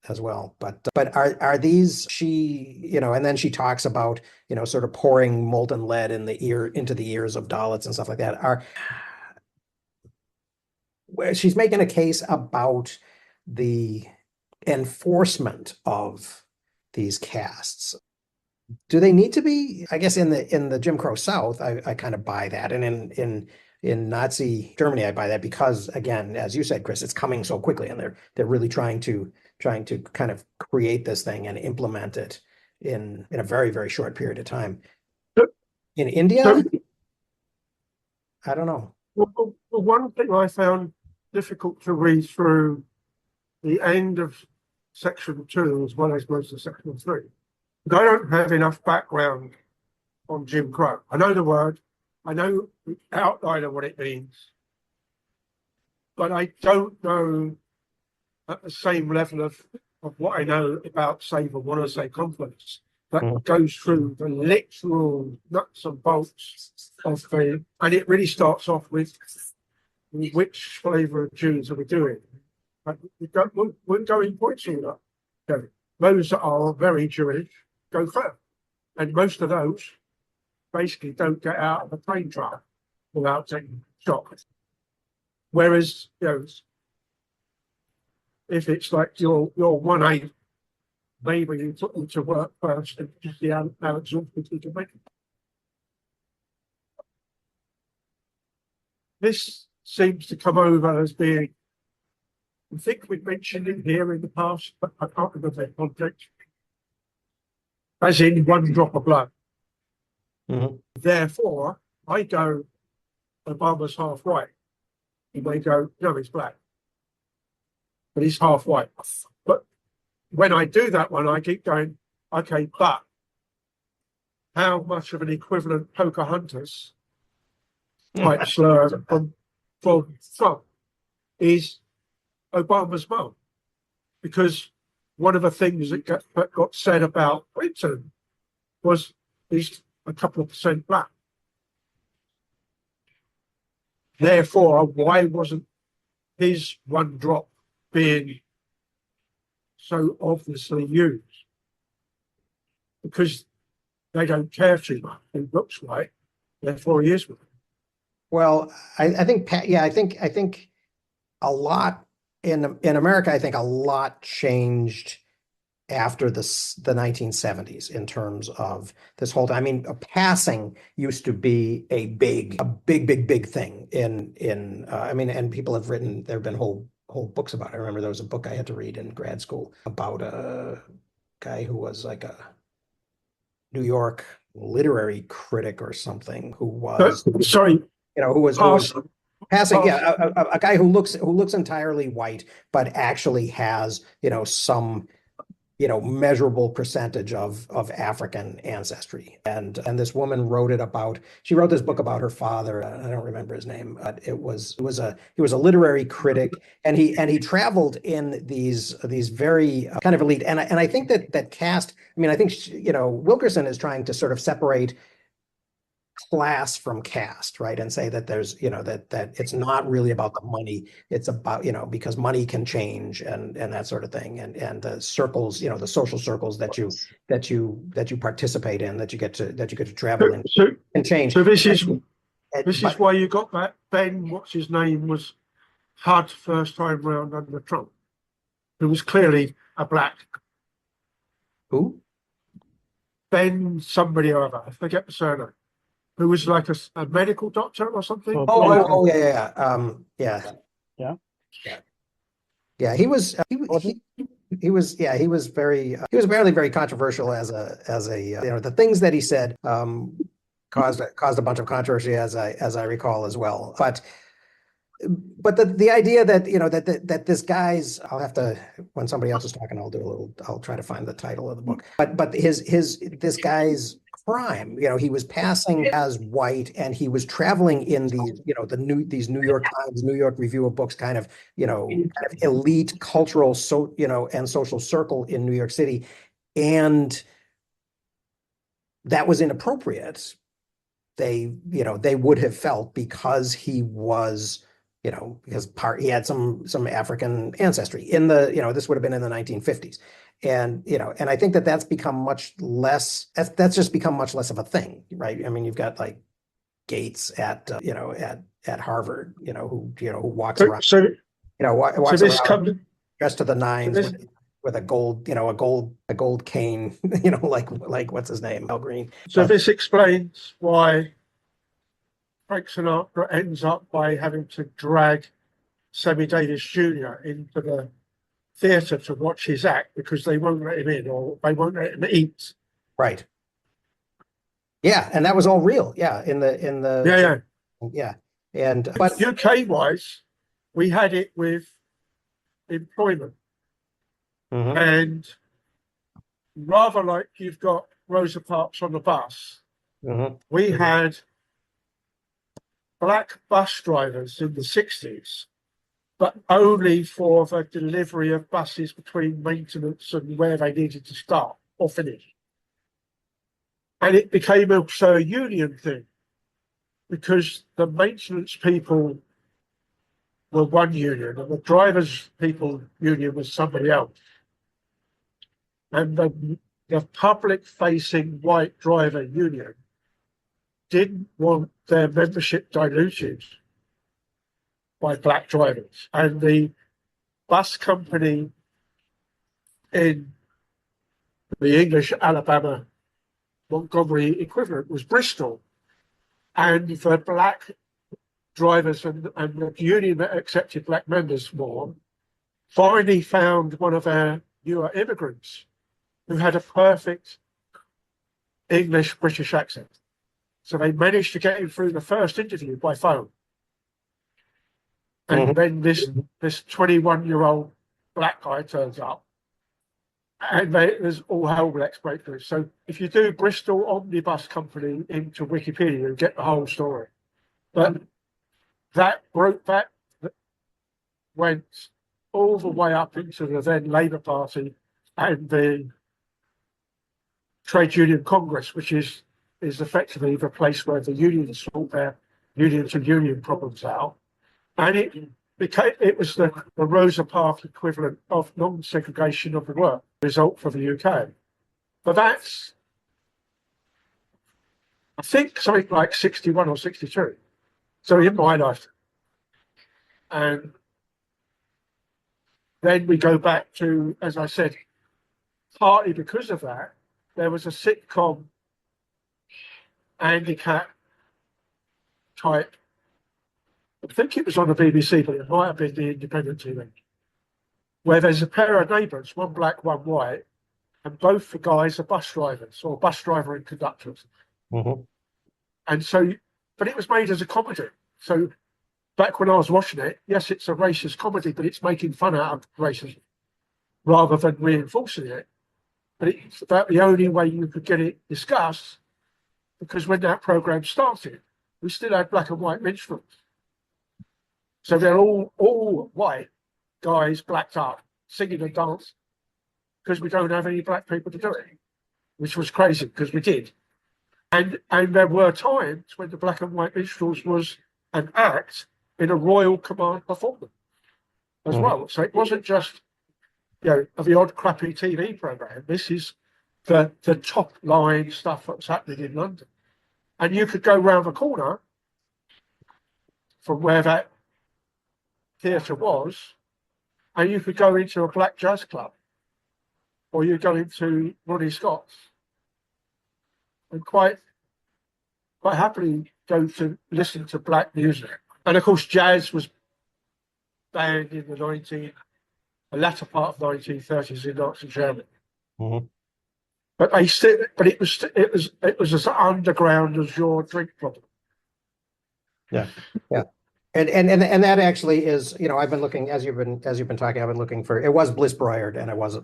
as well. But are these and then she talks about, sort of pouring molten lead into the ears of Dalits and stuff like that. She's making a case about the enforcement of these castes. Do they need to be? I guess in the Jim Crow South, I kind of buy that, and in Nazi Germany, I buy that because, again, as you said, Chris, it's coming so quickly, and they're really trying to kind of create this thing and implement it in a very, very short period of time. In India, I don't know. Well, the one thing I found difficult to read through the end of section 2 as well as most of section 3. I don't have enough background on Jim Crow. I know the word, I know the outline of what it means, but I don't know at the same level of what I know about, say, the want to say conflicts that goes through the literal nuts and bolts of the, and it really starts off with which flavour of Jews are we doing? We're going points in that. Those that are very Jewish go first. And most of those basically don't get out of a plane trial without taking shock. Whereas, if it's like your 1A neighbour, you took them to work first and just see how exhausted you can make it. This seems to come over as being, I think we've mentioned it here in the past, but I can't remember the context. As in one drop of blood. Mhm. Therefore, I go, Obama's half white. And they go, no, he's black. But he's half white. But when I do that one, I keep going, okay, but how much of an equivalent Pocahontas type slur from Trump is Obama's mum? Because one of the things that got said about Clinton was he's a couple of percent black. Therefore, why wasn't his one drop being so obviously used? Because they don't care too much. He looks white, therefore he is white. Well, I think, yeah, I think a lot in America, I think a lot changed after the 1970s in terms of this whole time. I mean, passing used to be a big thing in I mean, and people have written, there have been whole books about it. I remember there was a book I had to read in grad school about a guy who was like a New York literary critic or something who was, Sorry, who was passing, yeah, a guy who looks entirely white, but actually has, some, measurable percentage of African ancestry. And this woman she wrote this book about her father. I don't remember his name, but he was a literary critic, and he traveled in these very kind of elite. And I think that Caste, I mean, I think, Wilkerson is trying to sort of separate class from caste, right? And say that there's, that it's not really about the money. It's about, because money can change and that sort of thing. And the circles, the social circles that you participate in, that you get to travel in and change. So this is why you got that Ben, what's his name, was HUD first time round under Trump, who was clearly a black. Who? Ben somebody or other, I forget the surname. Who was like a medical doctor or something? Yeah. He was apparently very controversial as a the things that he said caused a bunch of controversy, as I recall as well. But the idea that that this guy's, I'll have to, when somebody else is talking, I'll try to find the title of the book. But this guy's crime, he was passing as white, and he was traveling in these New York Times, New York Review of Books kind of elite cultural and social circle in New York City, and that was inappropriate. They would have felt, because he was, because he had some African ancestry in this would have been in the 1950s. And, and I think that's become much less, that's just become much less of a thing, right? I mean, you've got like Gates at Harvard, who walks around, walks around dressed to the nines with a gold, a gold cane, like what's his name? Al Green. So this explains why Frank Sinatra ends up by having to drag Sammy Davis Jr. into the theatre to watch his act, because they won't let him in, or they won't let him eat. Right. Yeah, and that was all real. Yeah, yeah. And but UK wise, we had it with employment, and rather like you've got Rosa Parks on the bus, we had black bus drivers in the 60s, but only for the delivery of buses between maintenance and where they needed to start or finish. And it became also a union thing, because the maintenance people were one union and the drivers people union was somebody else. And the public facing white driver union didn't want their membership diluted by black drivers. And the bus company in the English Alabama Montgomery equivalent was Bristol. And for black drivers and the union that accepted black members more, finally found one of our newer immigrants who had a perfect English British accent. So they managed to get him through the first interview by phone. And then this 21-year-old black guy turns up, and there's all hell breaks loose. So if you do Bristol Omnibus Company into Wikipedia, you get the whole story. But that went all the way up into the then Labour Party and the Trade Union Congress, which is effectively the place where the unions sort their union to union problems out. And it was the Rosa Parks equivalent of non-segregation of the work result for the UK. But that's, I think, something like 61 or 62. So in my lifetime. And then we go back to, as I said, partly because of that, there was a sitcom handicap type. I think it was on the BBC, but it might have been the Independent TV, where there's a pair of neighbours, one black, one white, and both the guys are bus drivers or bus driver and conductors. And so, but it was made as a comedy. So back when I was watching it, yes, it's a racist comedy, but it's making fun out of racism rather than reinforcing it. But it's about the only way you could get it discussed, because when that program started, we still had black and white minstrels. So they're all white guys blacked up, singing and dancing, because we don't have any black people to do it, which was crazy because we did. And there were times when the black and white minstrels was an act in a royal command performance as well. So it wasn't just, you know, the odd crappy TV program. This is the top line stuff that was happening in London. And you could go round the corner from where that theatre was, and you could go into a black jazz club, or you go into Ronnie Scott's, and quite happily go to listen to black music. And of course, jazz was banned in the latter part of the 1930s in Nazi Germany. But it was as underground as your drink problem. Yeah. And that actually is, you know, I've been looking, as you've been talking, I've been looking for, it was Bliss Breuard, and it was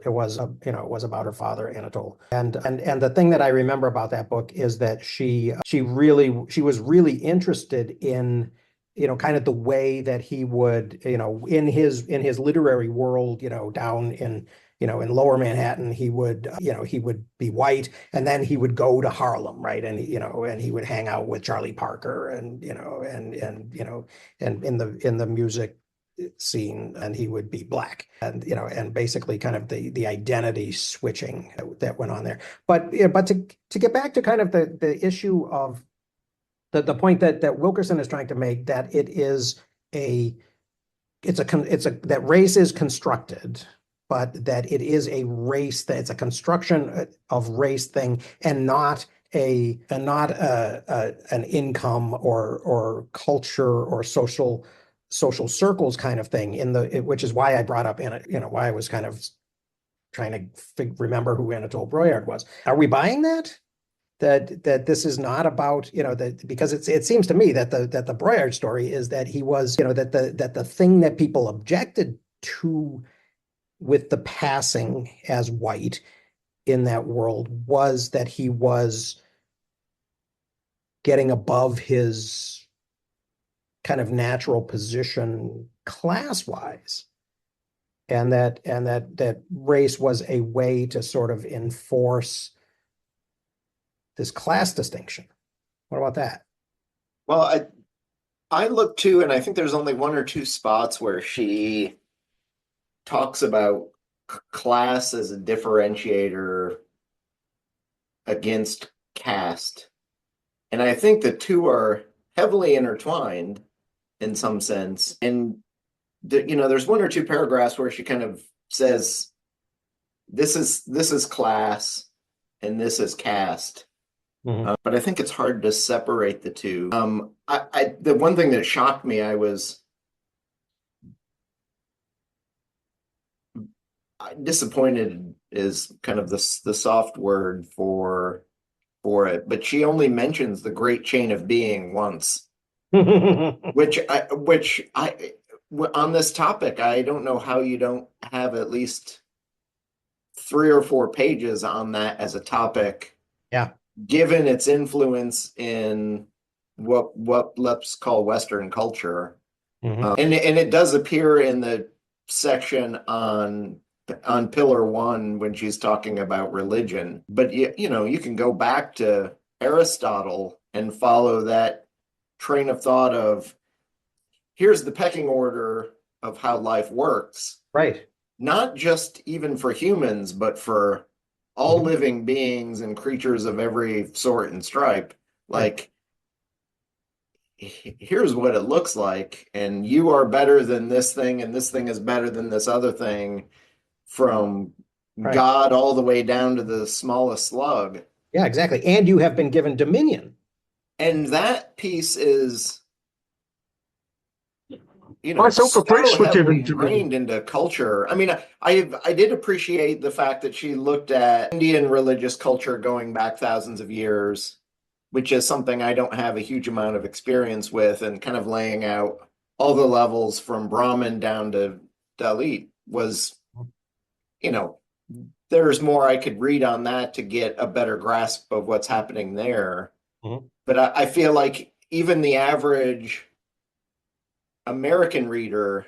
about her father, Anatole. And the thing that I remember about that book is that she was really interested in, you know, kind of the way that he would, you know, in his literary world, you know, down in, you know, in Lower Manhattan, he would be white, and then he would go to Harlem, right? And, you know, and he would hang out with Charlie Parker and, you know, and in the music scene, and he would be black, and, you know, and basically kind of the identity switching that went on there. But, you know, but to get back to kind of the issue of the point that Wilkerson is trying to make, that that race is constructed, but that it is a race, that it's a construction of race thing, and not an income or culture or social circles kind of thing, which is why I brought up, you know, why I was kind of trying to remember who Anatole Breuard was. Are we buying that? That this is not about, you know, that, because it seems to me that the Breuard story is that he was, you know, that the thing that people objected to with the passing as white in that world was that he was getting above his kind of natural position class-wise, and that race was a way to sort of enforce this class distinction. What about that? Well, I look too, and I think there's only one or two spots where she talks about class as a differentiator against caste. And I think the two are heavily intertwined in some sense. And there's one or two paragraphs where she kind of says, this is class and this is caste. Mhm. But I think it's hard to separate the two. The one thing that shocked me, I was disappointed is kind of the soft word for it, but she only mentions the great chain of being once, which on this topic, I don't know how you don't have at least 3 or 4 pages on that as a topic. Yeah. Given its influence in what let's call Western culture. Mhm. And it does appear in the section on Pillar 1 when she's talking about religion. But you can go back to Aristotle and follow that train of thought of, here's the pecking order of how life works. Right. Not just even for humans, but for all Mhm. living beings and creatures of every sort and stripe. Like, here's what it looks like, and you are better than this thing, and this thing is better than this other thing, from Right. God all the way down to the smallest slug. Yeah, exactly. And you have been given dominion. And that piece is, I thought the so priests were given heavily dominion. ingrained into culture. I mean, I did appreciate the fact that she looked at Indian religious culture going back thousands of years, which is something I don't have a huge amount of experience with, and kind of laying out all the levels from Brahmin down to Dalit was, you know, there's more I could read on that to get a better grasp of what's happening there. Mhm. But I feel like even the average American reader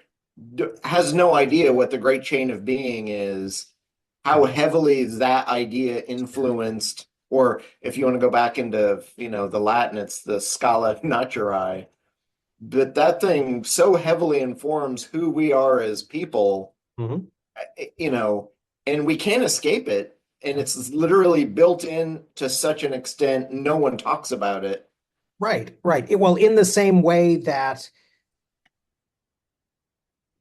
has no idea what the Great Chain of Being is, how heavily that idea influenced, or if you want to go back into, the Latin, it's the Scala Naturae. But that thing so heavily informs who we are as people, Mhm. you know, and we can't escape it. And it's literally built in to such an extent, no one talks about it. Right, right. Well, in the same way that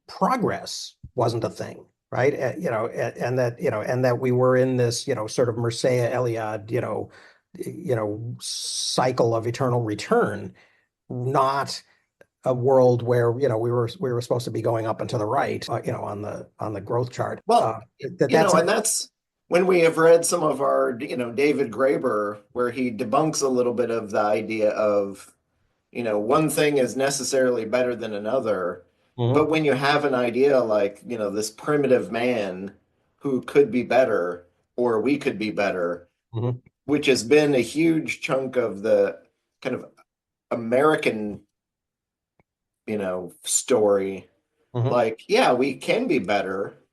progress wasn't a thing, right? And that, and that we were in this, sort of Mircea Eliade, cycle of eternal return, not a world where, we were supposed to be going up and to the right, on the growth chart. Well, That's and that's when we have read some of our, David Graeber, where he debunks a little bit of the idea of, one thing is necessarily better than another. Mhm. But when you have an idea like, this primitive man who could be better, or we could be better, Mhm. which has been a huge chunk of the kind of American, story. Mhm. Like, yeah, we can be better,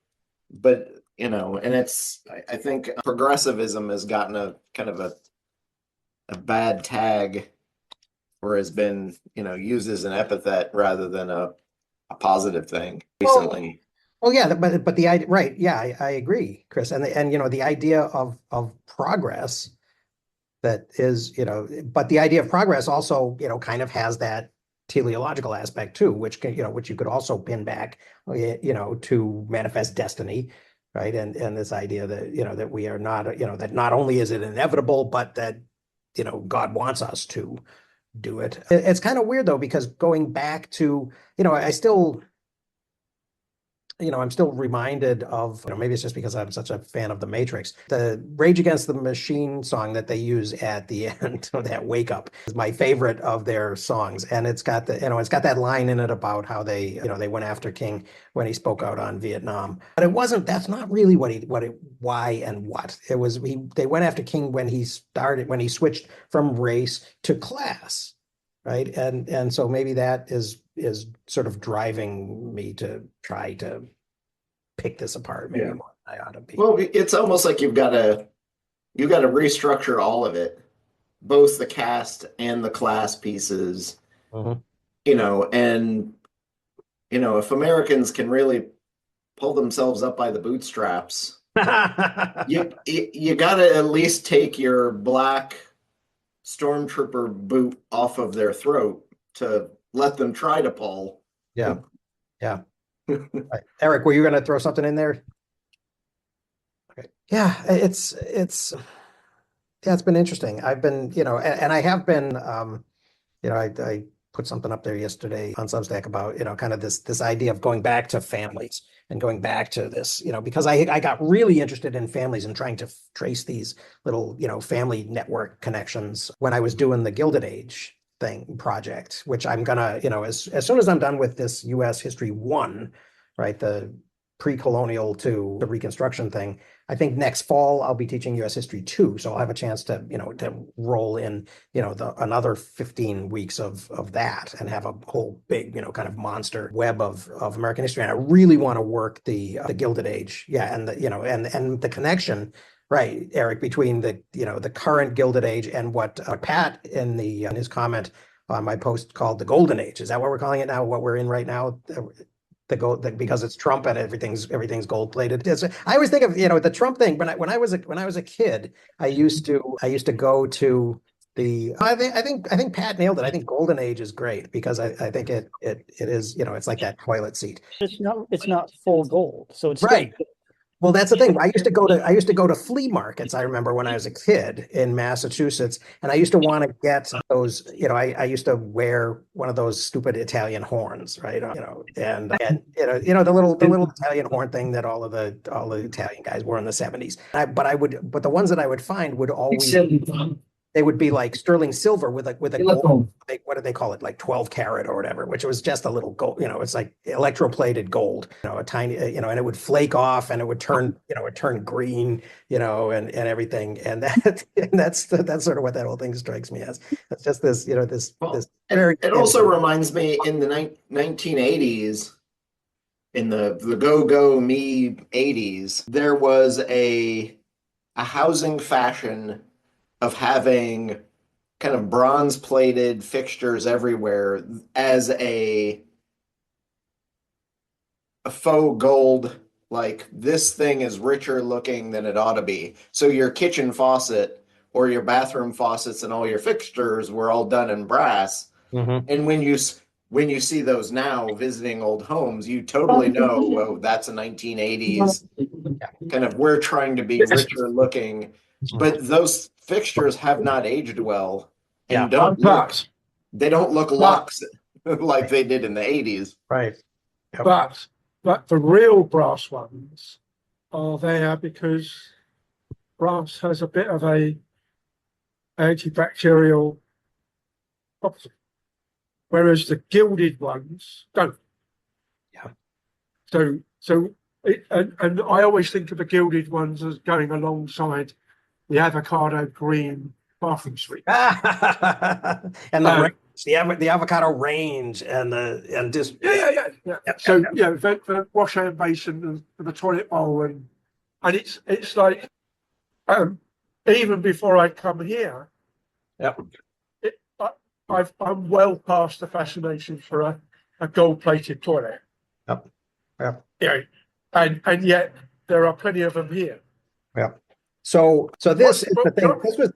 but, and I think progressivism has gotten a kind of a bad tag, or has been, used as an epithet rather than a positive thing Well, recently. well, yeah, but the idea, right? Yeah, I agree, Chris. And the idea of progress that is, but the idea of progress also, kind of has that teleological aspect too, which you could also pin back, to manifest destiny, right? And this idea that, that we are not, that not only is it inevitable, but that, God wants us to do it. It's kind of weird though, because going back to, I still, I'm still reminded of, maybe it's just because I'm such a fan of The Matrix. The Rage Against the Machine song that they use at the end of that Wake Up is my favorite of their songs. And it's got it's got that line in it about how they went after King when he spoke out on Vietnam. But that's not really why and what. They went after King when he switched from race to class. Right. And so maybe that is sort of driving me to try to pick this apart maybe Yeah. more than I ought to be. Well, it's almost like you've got to restructure all of it, both the caste and the class pieces, Mhm. and if Americans can really pull themselves up by the bootstraps, you got to at least take your black stormtrooper boot off of their throat to let them try to pull. Yeah. Yeah. Right. Eric, were you going to throw something in there? Okay. Yeah, yeah, it's been interesting. I've been, and I have been, I put something up there yesterday on Substack about, kind of this idea of going back to families and going back to this, because I got really interested in families and trying to trace these little, family network connections when I was doing the Gilded Age project, which I'm gonna, as soon as I'm done with this US History 1, right, the pre-colonial to the Reconstruction thing, I think next fall I'll be teaching US History 2, so I'll have a chance to, to roll in, another 15 weeks of that and have a whole big, kind of monster web of American history. And I really want to work the Gilded Age, yeah, and and the connection, right, Eric, between the current Gilded Age and what Pat in his comment on my post called the Golden Age. Is that what we're calling it now? What we're in right now? The gold, because it's Trump and everything's gold plated. I always think of the Trump thing. When I was a kid, I used to go to the. I think Pat nailed it. I think Golden Age is great because I think it is, it's like that toilet seat. It's not full gold, so it's Right. still Well, that's the thing. I used to go to flea markets. I remember when I was a kid in Massachusetts, and I used to want to get those. I used to wear one of those stupid Italian horns, right? And the little Italian horn thing that all the Italian guys wore in the 70s. But the ones that I would find would always they would be like sterling silver with a gold, what do they call it, like 12 karat or whatever, which was just a little gold, it's like electroplated gold, a tiny, and it would flake off and it would turn green, and everything. And that's sort of what that whole thing strikes me as. It's just this, this very. It also reminds me in the 1980s, in the go me 80s, there was a housing fashion of having kind of bronze plated fixtures everywhere as a faux gold, like this thing is richer looking than it ought to be. So your kitchen faucet or your bathroom faucets and all your fixtures were all done in brass. Mhm. And when you see those now visiting old homes, you totally know, oh, that's a 1980s kind of, we're trying to be richer looking, but those fixtures have not aged well and they don't look luxe like they did in the 80s. Right. Yep. But the real brass ones are there because brass has a bit of a antibacterial property, whereas the gilded ones don't. Yeah. And I always think of the gilded ones as going alongside the avocado green bathroom suite. And the avocado range and just yeah. So the wash hand basin and the toilet bowl and it's like even before I come here, Yep. I'm well past the fascination for a gold plated toilet. Yep. And yet there are plenty of them here. Yeah. So this is the thing.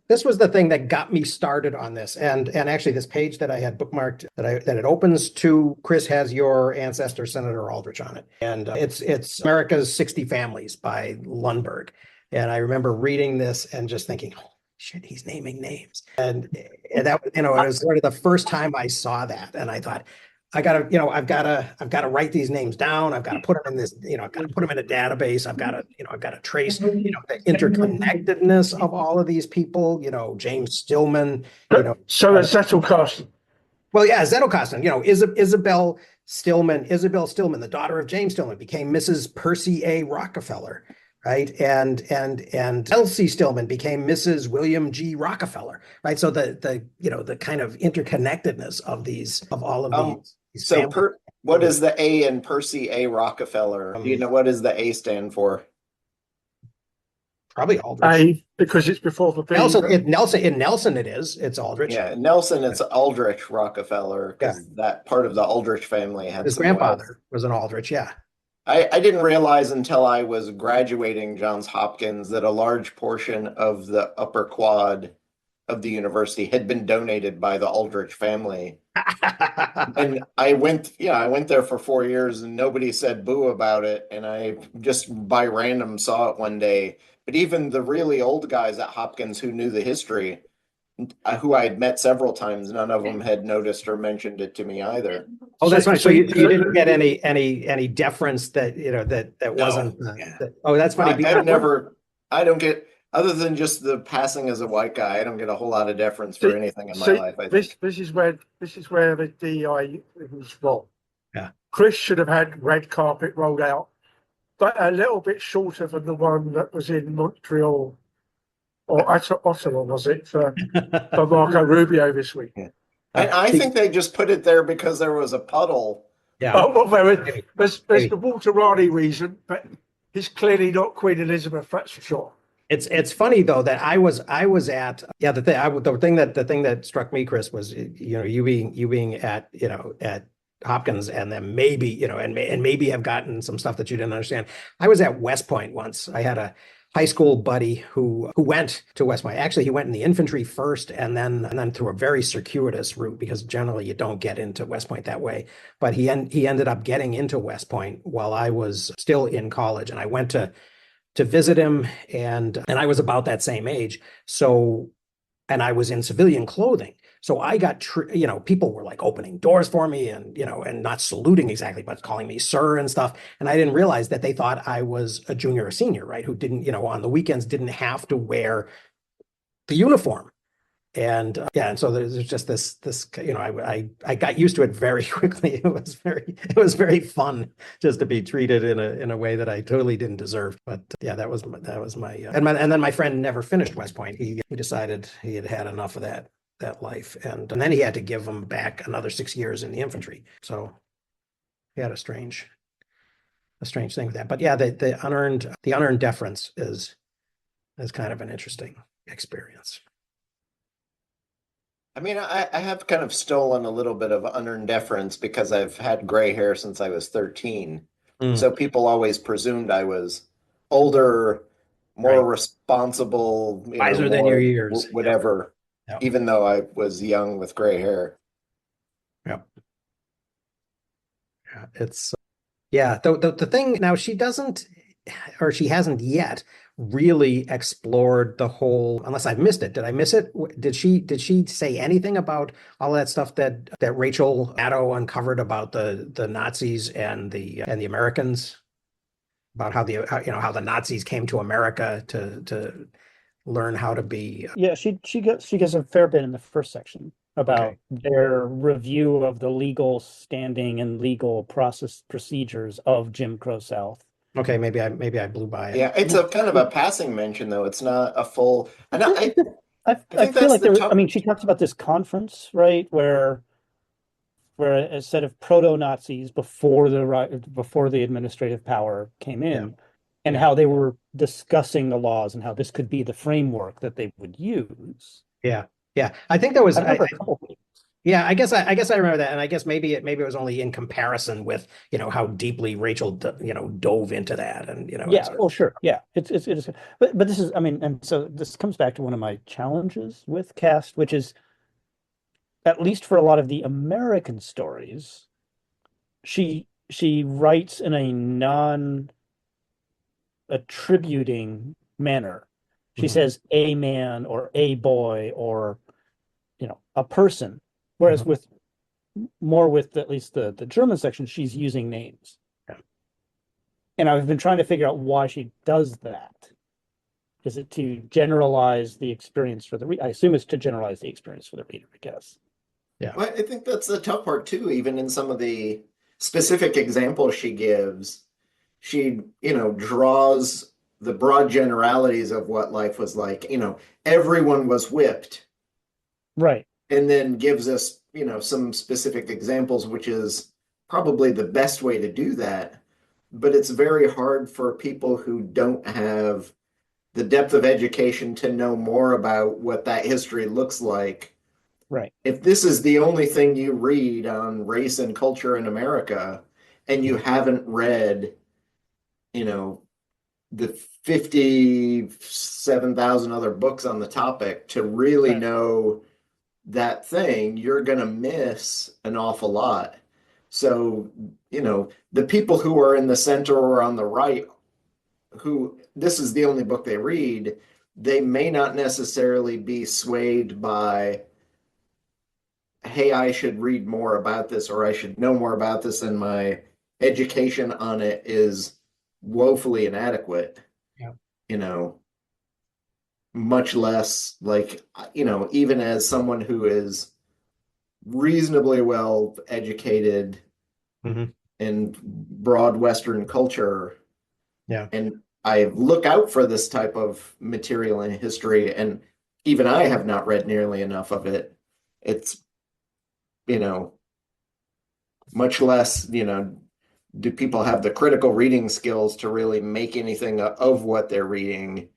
This was the thing that got me started on this. And actually this page that I had bookmarked that it opens to, Chris has your ancestor, Senator Aldrich, on it. And it's America's 60 Families by Lundberg. And I remember reading this and just thinking, oh shit, he's naming names. And that, it was sort of the first time I saw that. And I thought, I've got to write these names down. I've got to put them in this, I've got to put them in a database. I've got to trace, the interconnectedness of all of these people, James Stillman, So Zettelkasten. Well, yeah, Zettelkasten, Isabel Stillman, the daughter of James Stillman, became Mrs. Percy A. Rockefeller. Right. And Elsie Stillman became Mrs. William G. Rockefeller. Right. So the kind of interconnectedness of all of these. So what is the A in Percy A. Rockefeller? Do you know what does the A stand for? Probably Aldrich. A, because it's before the B. Nelson it's Aldrich. Yeah, Nelson, it's Aldrich Rockefeller, because that part of the Aldrich family had his grandfather was an Aldrich, yeah. I didn't realize until I was graduating Johns Hopkins that a large portion of the upper quad of the university had been donated by the Aldrich family. And I went there for 4 years and nobody said boo about it. And I just by random saw it one day. But even the really old guys at Hopkins who knew the history, who I had met several times, none of them had noticed or mentioned it to me either. Oh, that's right. So you So- didn't get any deference that, that wasn't, Yeah. oh, that's funny. I don't get, other than just the passing as a white guy, I don't get a whole lot of deference for anything in my See, life, I think. this is where the DEI was wrong. Yeah. Chris should have had red carpet rolled out, but a little bit shorter than the one that was in Montreal or Ottawa, was it, for Marco Rubio this week? Yeah. I think they just put it there because there was a puddle. Yeah. Oh, well, there's the Walter Raleigh reason, but he's clearly not Queen Elizabeth, that's for sure. It's funny though that I was at the thing that struck me, Chris, was you being at at Hopkins and then maybe and maybe have gotten some stuff that you didn't understand. I was at West Point once. I had a high school buddy who went to West Point. Actually, he went in the infantry first and then through a very circuitous route, because generally you don't get into West Point that way. But he ended up getting into West Point while I was still in college, and I went to visit him, and I was about that same age. So, and I was in civilian clothing. So I got, people were like opening doors for me and, and not saluting exactly, but calling me sir and stuff. And I didn't realize that they thought I was a junior or senior, right? Who didn't, on the weekends didn't have to wear the uniform. And and so there's just this I got used to it very quickly. It was very fun just to be treated in a way that I totally didn't deserve. But that was my and then my friend never finished West Point. He decided he had enough of that life, and then he had to give him back another 6 years in the infantry. So he had a strange thing with that. But yeah, the unearned deference is kind of an interesting experience. I mean, I have kind of stolen a little bit of unearned deference because I've had gray hair since I was 13. So people always presumed I was older, more responsible, wiser than your years, whatever, Yep. even though I was young with gray hair. Yep. Yeah, it's the thing now, she doesn't, or she hasn't yet really explored the whole, unless I've missed it. Did I miss it? Did she say anything about all that stuff that Rachel Maddow uncovered about the Nazis and the Americans, about how the Nazis came to America to learn how to be? Yeah, she gets a fair bit in the first section about their review of the legal standing and legal procedures of Jim Crow South. Okay, maybe I blew by it. Yeah, it's a kind of a passing mention, though. It's not a full. And I think feel like that's I mean, she talks about this conference, right, where a set of proto-Nazis before the administrative power came in, and how they were discussing the laws and how this could be the framework that they would use. Yeah. I think there was. I remember a couple things. Yeah, I guess I remember that, and I guess maybe it was only in comparison with how deeply Rachel dove into that, and Yeah, well, sure, yeah, it is, but this is, I mean, and so this comes back to one of my challenges with Caste, which is, at least for a lot of the American stories, she writes in a non-attributing manner. She says a man or a boy or a person. Whereas with at least the German section, she's using names. Yeah. And I've been trying to figure out why she does that. Is it to generalize the experience for the reader? I assume it's to generalize the experience for the reader, I guess. Yeah. Well, I think that's the tough part too. Even in some of the specific examples she gives, she draws the broad generalities of what life was like. Everyone was whipped. Right. And then gives us, some specific examples, which is probably the best way to do that. But it's very hard for people who don't have the depth of education to know more about what that history looks like. Right. If this is the only thing you read on race and culture in America, and you haven't read, the 57,000 other books on the topic to really Right. know that thing, you're going to miss an awful lot. So, the people who are in the center or on the right, who this is the only book they read, they may not necessarily be swayed by, hey, I should read more about this or I should know more about this, and my education on it is woefully inadequate. Yeah. Much less like, even as someone who is reasonably well educated Mhm. in broad Western culture. Yeah. And I look out for this type of material in history, and even I have not read nearly enough of it. It's, much less, do people have the critical reading skills to really make anything of what they're reading?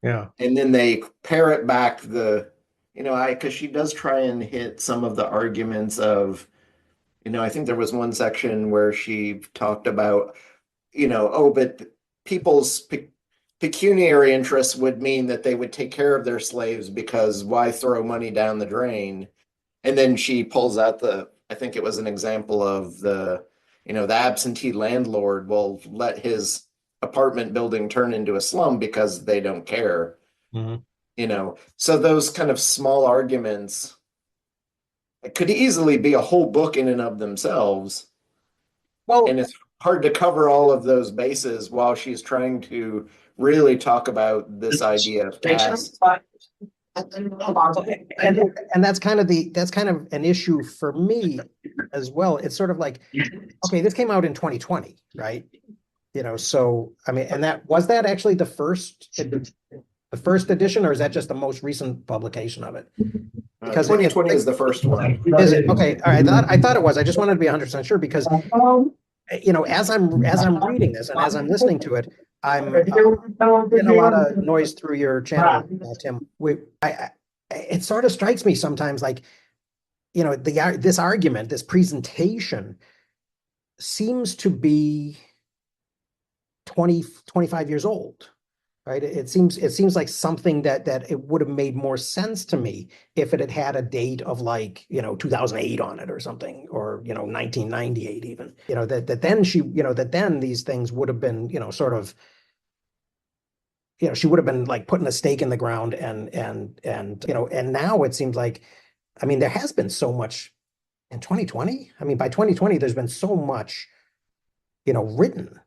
Yeah. And then they parrot back because she does try and hit some of the arguments of, I think there was one section where she talked about, but people's pecuniary interests would mean that they would take care of their slaves, because why throw money down the drain? And then she pulls out I think it was an example of the absentee landlord will let his apartment building turn into a slum because they don't care. Mhm. So those kind of small arguments could easily be a whole book in and of themselves. Well, And it's hard to cover all of those bases while she's trying to really talk about this idea of caste. and that's kind of an issue for me as well. It's sort of like, okay, this came out in 2020, right? So I mean, and that actually the first edition, or is that just the most recent publication of it? Because 2020 is the first one. Is it? Okay. All right. I thought it was. I just wanted to be 100% sure, because as I'm reading this and as I'm listening to it, I'm getting a lot of noise through your channel, Tim. It sort of strikes me sometimes like, this argument, this presentation seems to be 25 years old, right? It seems like something that it would have made more sense to me if it had had a date of like, 2008 on it or something, or 1998 even. That then these things would have been, sort of, she would have been like putting a stake in the ground, and now it seems like, I mean, there has been so much in 2020. I mean, by 2020, there's been so much, written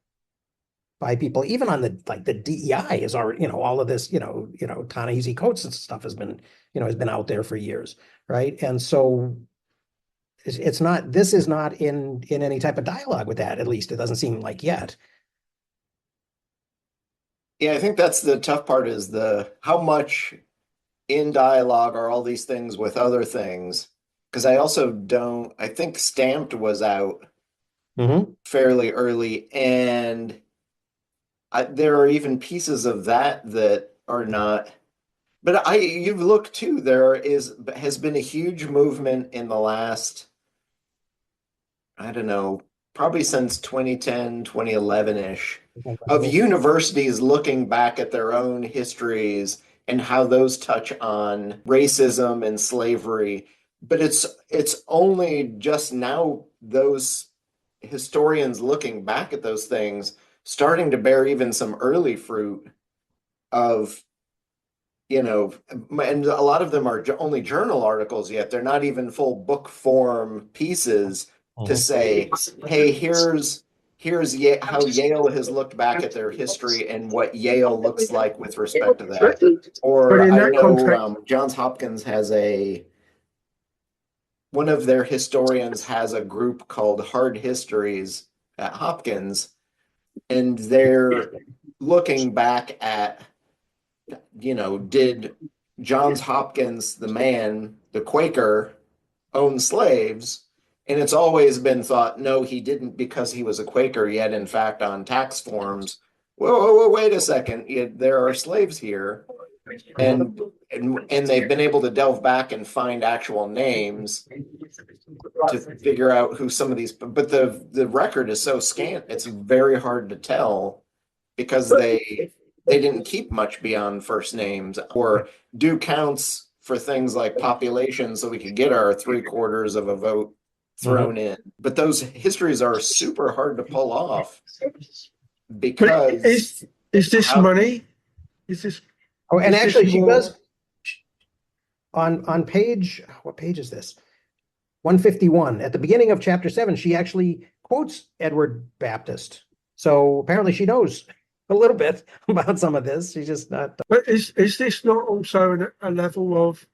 by people, even on the DEI is already, all of this, Ta-Nehisi Coates and stuff has been out there for years, right? And so this is not in any type of dialogue with that, at least it doesn't seem like yet. Yeah, I think that's the tough part, is how much in dialogue are all these things with other things. Because I think Stamped was out fairly early, and there are even pieces of that are not. But you've looked too, has been a huge movement in the last, I don't know, probably since 2010, 2011-ish, of universities looking back at their own histories and how those touch on racism and slavery. But it's only just now those historians looking back at those things starting to bear even some early fruit of, and a lot of them are only journal articles yet. They're not even full book form pieces to say, hey, here's how Yale has looked back at their history and what Yale looks like with respect to that. Or But in I that know context, Johns Hopkins one of their historians has a group called Hard Histories at Hopkins, and they're looking back at, did Johns Hopkins, the man, the Quaker, own slaves? And it's always been thought, no, he didn't, because he was a Quaker, yet in fact on tax forms, whoa, wait a second, there are slaves here. And they've been able to delve back and find actual names to figure out who some of these, but the record is so scant, it's very hard to tell, because they didn't keep much beyond first names or do counts for things like population so we could get our 3/4 of a vote thrown in. But those histories are super hard to pull off But because is this how- money? Is this Oh, and Is this actually, she more- does on page, what page is this? 151. At the beginning of chapter 7, she actually quotes Edward Baptist. So apparently she knows a little bit about some of this. She's just not. But is this not also a level of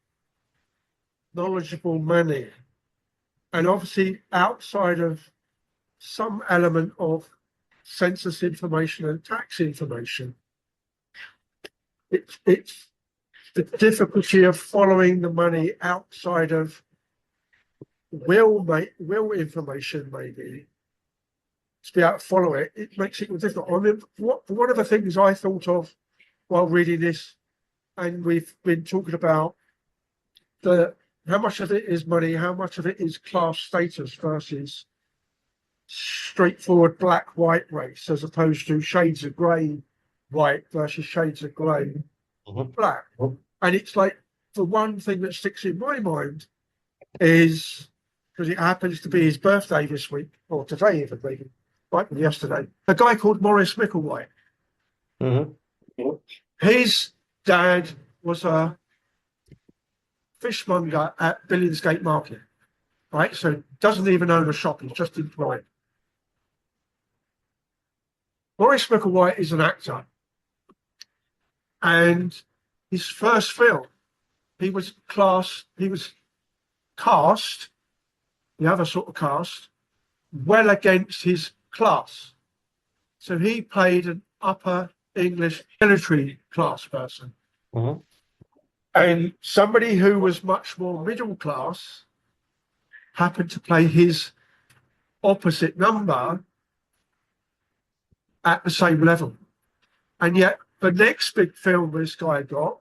knowledgeable money? And obviously outside of some element of census information and tax information, it's the difficulty of following the money outside of will information maybe. To be able to follow it, it makes it difficult. I mean, one of the things I thought of while reading this, and we've been talking about how much of it is money, how much of it is class status versus straightforward black-white race, as opposed to shades of grey white versus shades of grey black. And it's like the one thing that sticks in my mind is, because it happens to be his birthday this week, or today even, maybe, like yesterday, a guy called Maurice Micklewhite. His dad was a fishmonger at Billingsgate Market, right? So doesn't even own a shop, he's just employed. Maurice Micklewhite is an actor, and his first film, he was cast, the other sort of cast, well against his class. So he played an upper English military class person. And somebody who was much more middle class happened to play his opposite number at the same level. And yet the next big film this guy got,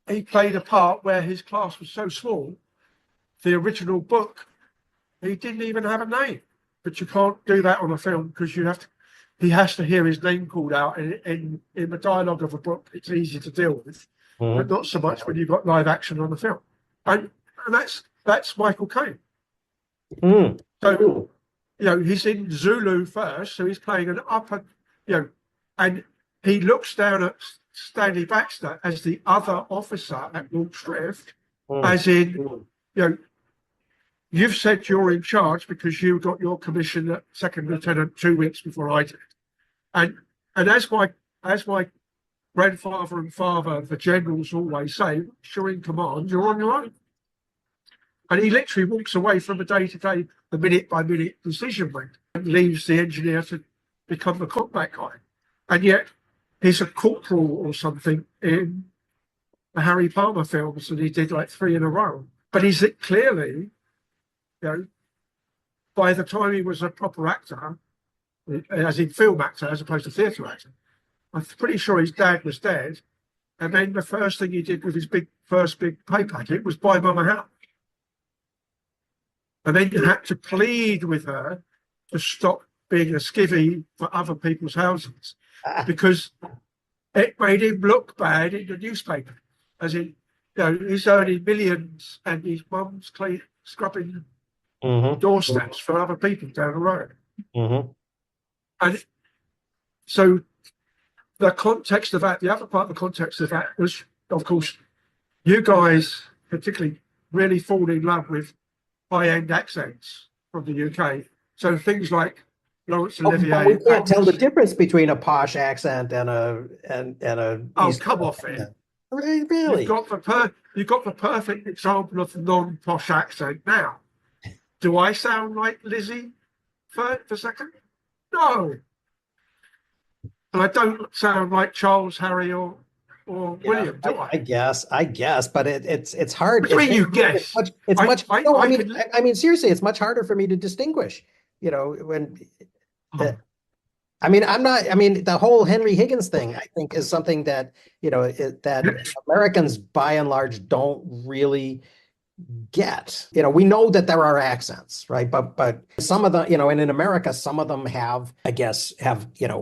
he played a part where his class was so small, the original book, he didn't even have a name. But you can't do that on a film because he has to hear his name called out. And in the dialogue of a book, it's easy to deal with, but not so much when you've got live action on the film. And that's Michael Caine. So, he's in Zulu first, so he's playing an upper, and he looks down at Stanley Baxter as the other officer at Launch Drift, as in, you've said you're in charge because you got your commission at second lieutenant 2 weeks before I did. And as my grandfather and father, the generals always say, once you're in command, you're on your own. And he literally walks away from the day-to-day, the minute-by-minute decision making, and leaves the engineer to become the combat guy. And yet he's a corporal or something in the Harry Palmer films, and he did like 3 in a row. But he's clearly, by the time he was a proper actor, as in film actor as opposed to theatre actor, I'm pretty sure his dad was dead. And then the first thing he did with his first big pay packet was buy Mum a house. And then you had to plead with her to stop being a skivvy for other people's houses because it made him look bad in the newspaper. As in, he's earning millions and his mum's scrubbing doorsteps for other people down the road. And so the context of that, the other part of the context of that was, of course, you guys particularly really fall in love with high-end accents from the UK. So things like Laurence Olivier. We can't tell the difference between a posh accent and a. Oh, come off it! Really? You've got the perfect example of non-posh accent now. Do I sound like Lizzie for second? No. And I don't sound like Charles, Harry, or William, do I? I guess, but it's hard. What do you mean you guess? I mean, seriously, it's much harder for me to distinguish, when, I mean, the whole Henry Higgins thing, I think, is something that, that Americans by and large don't really get. We know that there are accents, right? But some of the, and in America, some of them have, I guess,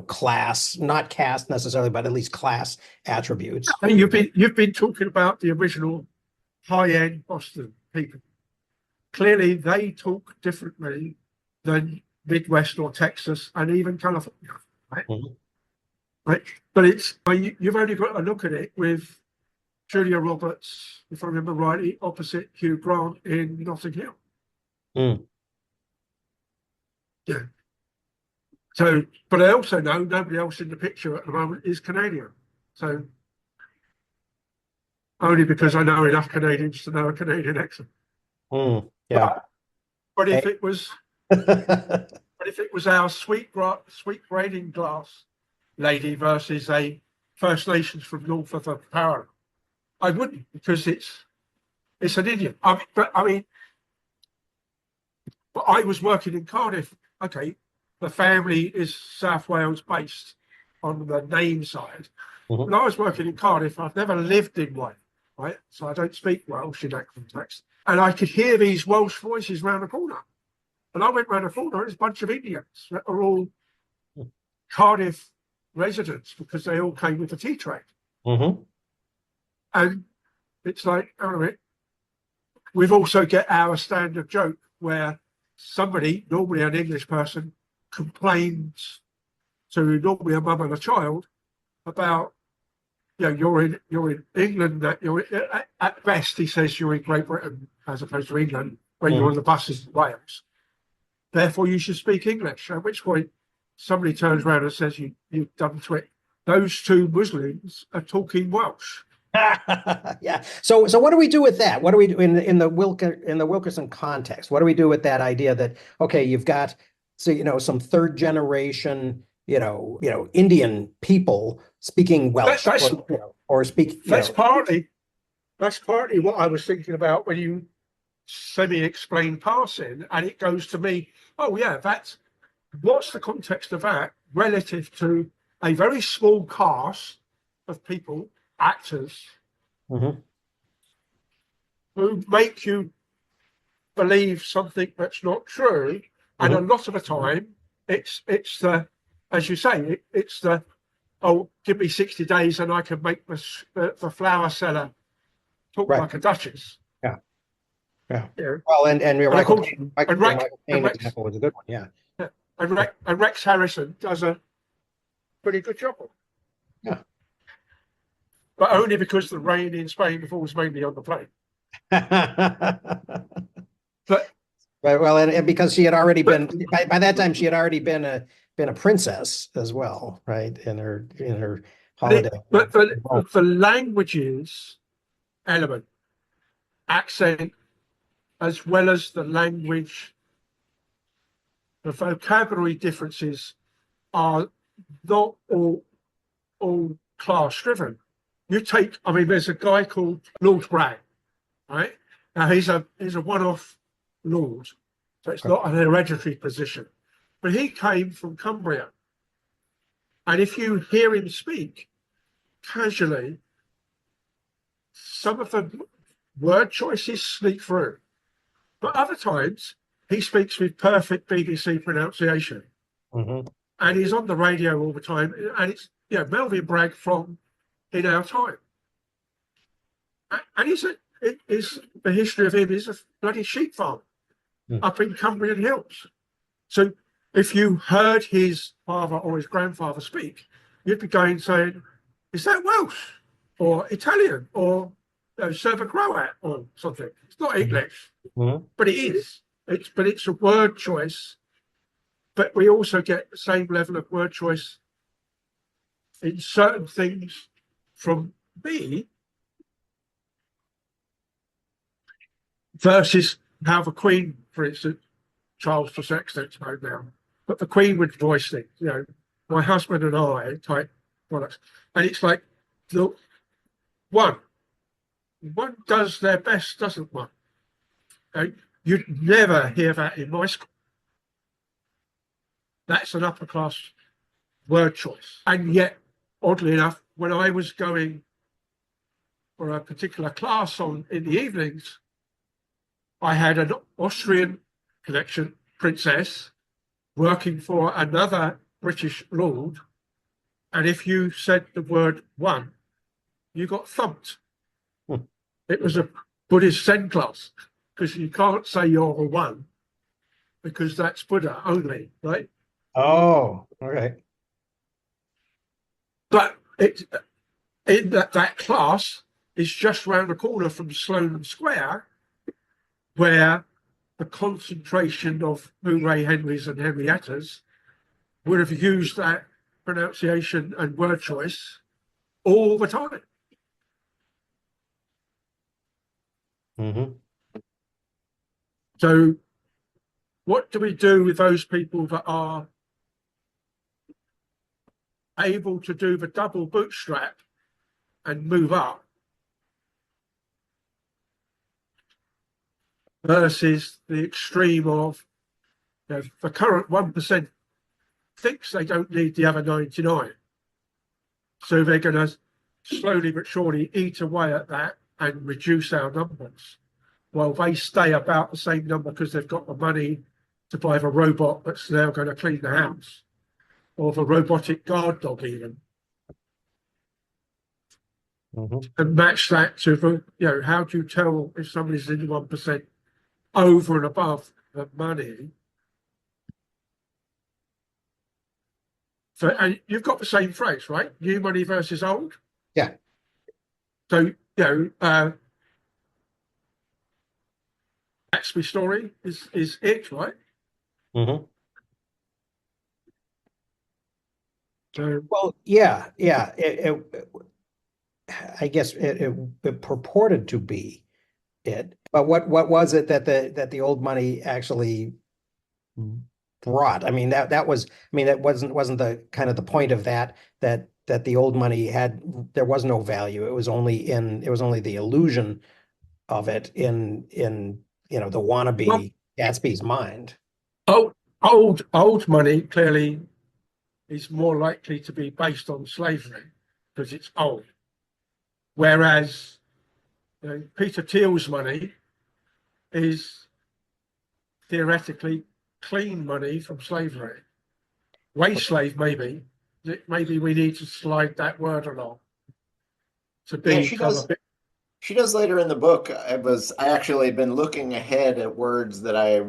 class, not caste necessarily, but at least class attributes. And you've been talking about the original high-end Boston people. Clearly, they talk differently than Midwest or Texas and even California, right? Mhm. Right? But you've only got to look at it with Julia Roberts, if I remember rightly, opposite Hugh Grant in Notting Hill. Mm. Yeah. So, but I also know nobody else in the picture at the moment is Canadian. So, only because I know enough Canadians to know a Canadian accent. Mm. Yeah. But if it was our sweet grading glass lady versus a First Nations from north of the power, I wouldn't, because it's an Indian. But I was working in Cardiff. Okay, the family is South Wales based on the name side. Mhm. When I was working in Cardiff, I've never lived in Wales, right? So I don't speak Welsh in that context. And I could hear these Welsh voices round the corner. And I went round the corner, there's a bunch of Indians that are all Cardiff residents because they all came with the tea trade. Mhm. And it's like, oh, minute, we've also get our standard joke where somebody, normally an English person, complains to normally a mum and a child about, you're in England, that you're at best, he says you're in Great Britain as opposed to England when you're on the buses in Wales. Therefore, you should speak English. At which point, somebody turns around and says, "You've done twit. Those two Muslims are talking Welsh." Yeah. So what do we do with that? What do we do in the Wilkerson context? What do we do with that idea that, okay, you've got some third generation Indian people speaking Welsh or speak. That's partly what I was thinking about when you semi-explain passing, and it goes to me. Oh yeah, what's the context of that relative to a very small cast of people, actors, Mhm. who make you believe something that's not true, and a lot of the time it's the, as you say, it's the, oh, give me 60 days and I can make the flower seller talk Right. like a duchess. Yeah. Yeah. Yeah. Well, and Michael Caine Rex, example was a good one. Yeah. and Rex Harrison does a pretty good job. Yeah. But only because the rain in Spain falls mainly on the plane. But Right. Well, and because she had already been by that time, she had already been a princess as well, right? In her holiday. but the languages element, accent, as well as the language, the vocabulary differences are not all class driven. There's a guy called Lord Bragg, right? Now he's a one-off lord, so it's not an hereditary position. But he came from Cumbria. And if you hear him speak casually, some of the word choices sneak through. But other times, he speaks with perfect BBC pronunciation. Mhm. And he's on the radio all the time. And it's, Melvin Bragg from In Our Time. And the history of him is a bloody sheep farm up in Cumbrian Hills. So if you heard his father or his grandfather speak, you'd be going saying, is that Welsh or Italian or Serbo-Croat or something? It's not English, but it is. It's a word choice. But we also get the same level of word choice in certain things from me versus how the Queen, for instance, Charles II extents mode now, but the Queen would voice things, my husband and I type products. And it's like, the one does their best, doesn't one? And you'd never hear that in my school. That's an upper class word choice. And yet, oddly enough, when I was going for a particular class in the evenings, I had an Austrian connection princess working for another British lord, and if you said the word one, you got thumped. Hmm. It was a Buddhist Zen class because you can't say you're a one because that's Buddha only, right? Oh, all right. But it in that class is just round the corner from Sloane Square, where the concentration of Murray Henrys and Henriettas would have used that pronunciation and word choice all the time. Mm-hmm. So what do we do with those people that are able to do the double bootstrap and move up versus the extreme of, you know, the current 1% thinks they don't need the other 99. So they're going to slowly but surely eat away at that and reduce our numbers while they stay about the same number because they've got the money to buy the robot that's now going to clean the house or the robotic guard dog even. Mm-hmm. And match that to the, you know, how do you tell if somebody's in the 1% over and above the money? So, and you've got the same phrase, right? New money versus old. Yeah. So, you know, Gatsby story is it, right? Mm-hmm. So, Well, yeah, yeah. I guess it purported to be it, but what was it that the old money actually brought? I mean, that was, I mean, that wasn't the kind of the point of that the old money had, there was no value. It was only the illusion of it in you know, the well, wannabe Gatsby's mind. old money clearly is more likely to be based on slavery because it's old. Whereas, you know, Peter Thiel's money is theoretically clean money from slavery. Wage slave, maybe. Maybe we need to slide that word along to Yeah, become a bit. she does later in the book. I actually been looking ahead at words that I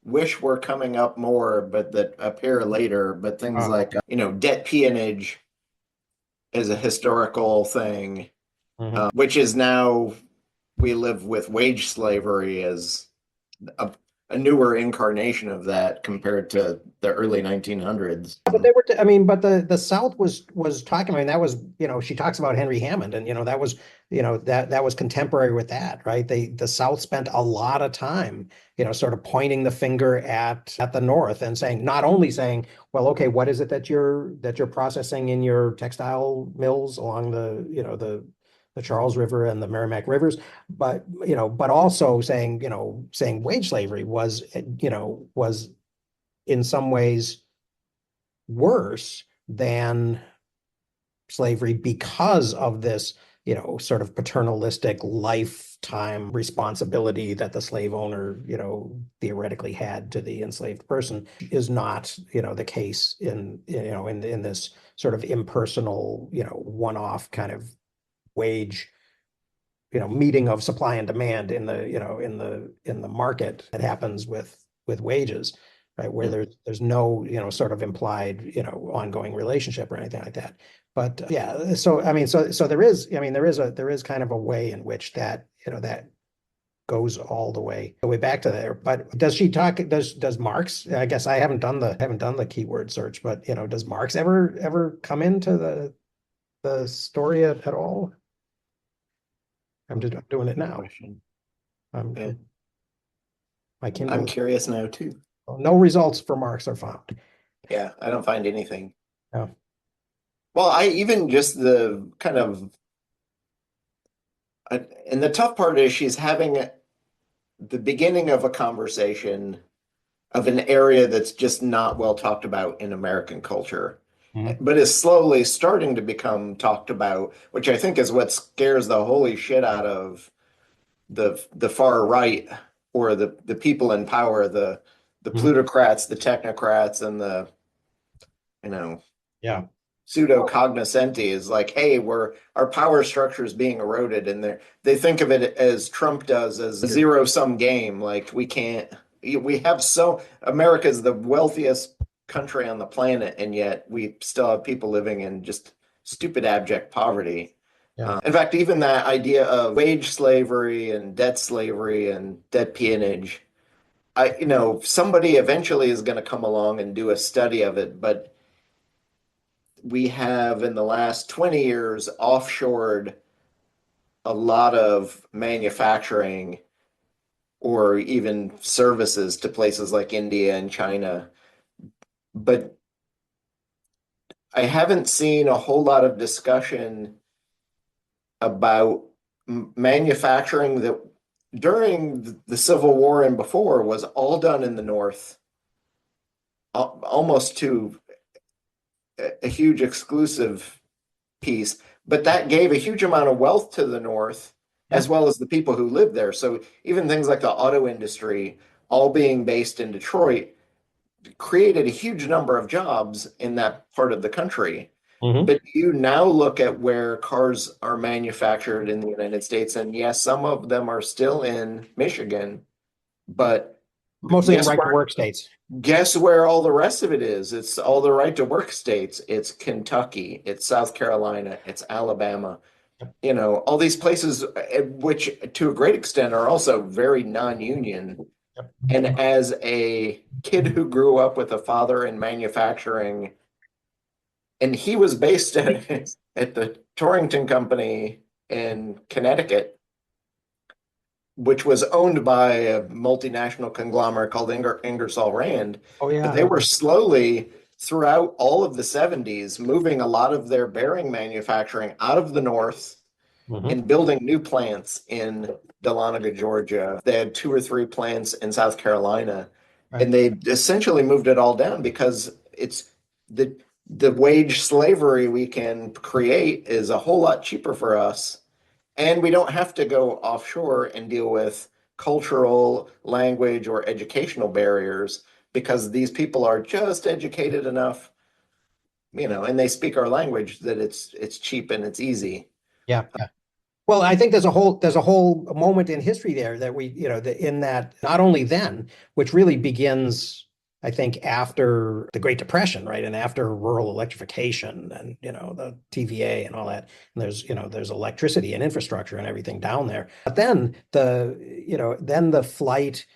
wish were coming up more, but that appear later. But things like, you know, debt peonage is a historical thing, Mhm. which is now we live with wage slavery as a, a newer incarnation of that compared to the early 1900s. But they were, I mean, but the South was talking. I mean, that was, you know, she talks about Henry Hammond, and you know, that was, you know, that was contemporary with that, right? The South spent a lot of time, you know, sort of pointing the finger at the North and saying, not only saying, well, okay, what is it that you're processing in your textile mills along the, you know, the Charles River and the Merrimack Rivers, but you know, but also saying, you know, saying wage slavery was, you know, was in some ways worse than slavery because of this, you know, sort of paternalistic lifetime responsibility that the slave owner, you know, theoretically had to the enslaved person is not, you know, the case in, you know, in this sort of impersonal, you know, one-off kind of wage, you know, meeting of supply and demand in the, you know, in the market that happens with wages, right? Where there's no, you know, sort of implied, you know, ongoing relationship or anything like that. But yeah, so I mean, so there is, I mean, there is kind of a way in which that, you know, that goes all the way back to there. But does she talk, does Marx, I guess I haven't done the keyword search, but you know, does Marx ever come into the story at all? I'm doing it now. Question. I'm, Yeah. my I'm Kindle, curious now too. no results for Marx are found. Yeah, I don't find anything. No. Well, I even just the kind of, and the tough part is she's having the beginning of a conversation of an area that's just not well talked about in American culture, Mhm. but is slowly starting to become talked about, which I think is what scares the holy shit out of the far right or the people in power, the plutocrats, the technocrats, and the, you know, Yeah. pseudo cognoscenti is like, hey, our power structure is being eroded, and they think of it as Trump does, as a zero-sum game. Like we have America's the wealthiest country on the planet, and yet we still have people living in just stupid abject poverty. Yeah. In fact, even that idea of wage slavery and debt peonage, somebody eventually is going to come along and do a study of it, but we have in the last 20 years offshored a lot of manufacturing or even services to places like India and China. But I haven't seen a whole lot of discussion about manufacturing that during the Civil War and before was all done in the North, almost to a huge exclusive piece, but that gave a huge amount of wealth to the North, as well as the people who lived there. So even things like the auto industry, all being based in Detroit, created a huge number of jobs in that part of the country. But you now look at where cars are manufactured in the United States, and yes, some of them are still in Michigan, but Mostly in right to work states. guess where all the rest of it is? It's all the right to work states. It's Kentucky, it's South Carolina, it's Alabama. All these places, which to a great extent are also very non-union. And as a kid who grew up with a father in manufacturing, and he was based at the Torrington Company in Connecticut, which was owned by a multinational conglomerate called Ingersoll Rand. Oh, yeah. But they were slowly, throughout all of the 70s, moving a lot of their bearing manufacturing out of the North and building new plants in Dahlonega, Georgia. They had 2 or 3 plants in South Carolina. Right. And they essentially moved it all down because it's the wage slavery we can create is a whole lot cheaper for us. And we don't have to go offshore and deal with cultural, language, or educational barriers because these people are just educated enough, and they speak our language that it's cheap and it's easy. Yeah. Well, I think there's a whole moment in history there that in that not only then, which really begins, I think, after the Great Depression, right? And after rural electrification and, the TVA and all that. And there's electricity and infrastructure and everything down there. But then the flight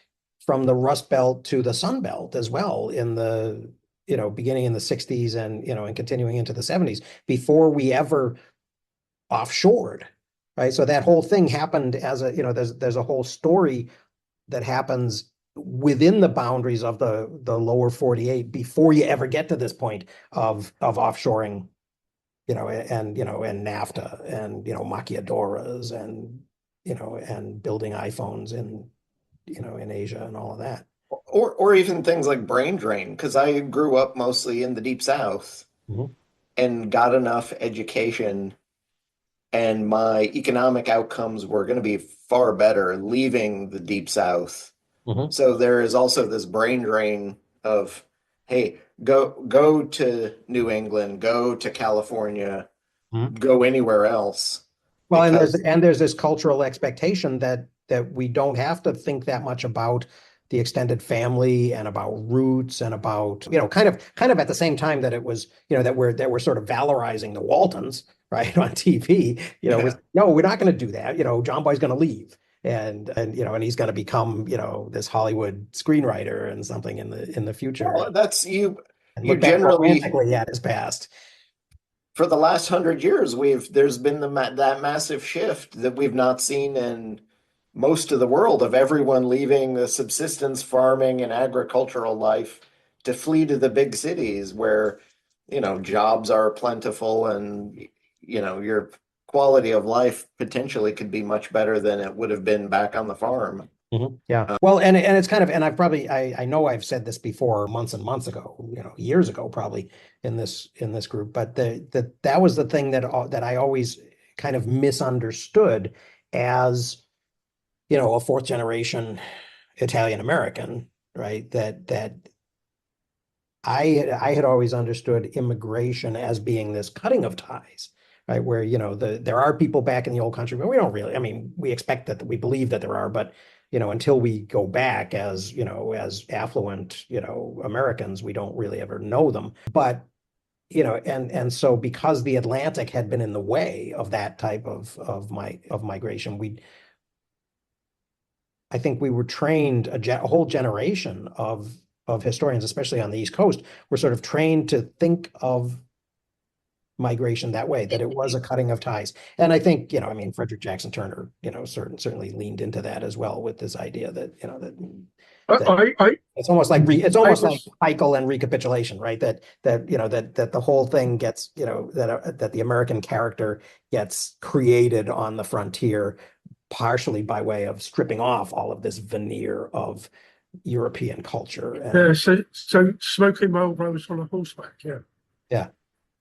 from the Rust Belt to the Sun Belt as well in the, beginning in the 60s and continuing into the 70s before we ever offshored. Right. So that whole thing happened as there's a whole story that happens within the boundaries of the lower 48 before you ever get to this point of offshoring, and NAFTA and, maquiladoras and building iPhones in Asia and all of that. Or even things like brain drain, because I grew up mostly in the Deep South and got enough education, and my economic outcomes were going to be far better leaving the Deep South. So there is also this brain drain of, hey, go to New England, go to California, go anywhere else. Well, and there's this cultural expectation that we don't have to think that much about the extended family and about roots and about, kind of at the same time that it was, that we're sort of valorizing the Waltons, right, on TV, no, we're not going to do that. John Boy's going to leave and he's going to become, this Hollywood screenwriter and something in the future. Well, that's you look back romantically at his past. For the last 100 years, there's been that massive shift that we've not seen in most of the world, of everyone leaving the subsistence farming and agricultural life to flee to the big cities where, jobs are plentiful and, your quality of life potentially could be much better than it would have been back on the farm. Yeah. Well, and it's kind of, and I know I've said this before months and months ago, years ago, probably in this group, but that was the thing that I always kind of misunderstood as, a fourth generation Italian American, right? That I had always understood immigration as being this cutting of ties, right? Where, there are people back in the old country, but we don't really, I mean, we expect that, we believe that there are, but, until we go back as, as affluent, Americans, we don't really ever know them. But, and so because the Atlantic had been in the way of that type of migration, I think we were trained, a whole generation of historians, especially on the East Coast, were sort of trained to think of migration that way, that it was a cutting of ties. And I think, I mean, Frederick Jackson Turner, certainly leaned into that as well, with this idea that, that it's almost like Heikel and recapitulation, right? That the whole thing gets, that the American character gets created on the frontier, partially by way of stripping off all of this veneer of European culture. Yeah, so smoking Marlboros on a horseback, yeah. Yeah,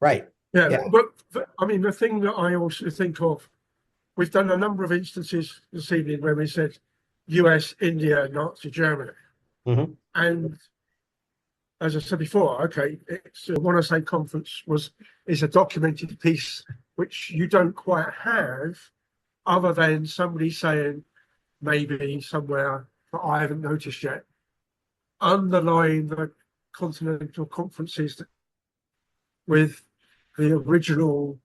right. Yeah, Yeah. but I mean, the thing that I also think of, we've done a number of instances this evening where we said US, India, Nazi Germany. Mhm. And as I said before, okay, it's the Want to Say conference is a documented piece which you don't quite have, other than somebody saying maybe somewhere that I haven't noticed yet, underlying the continental conferences with the original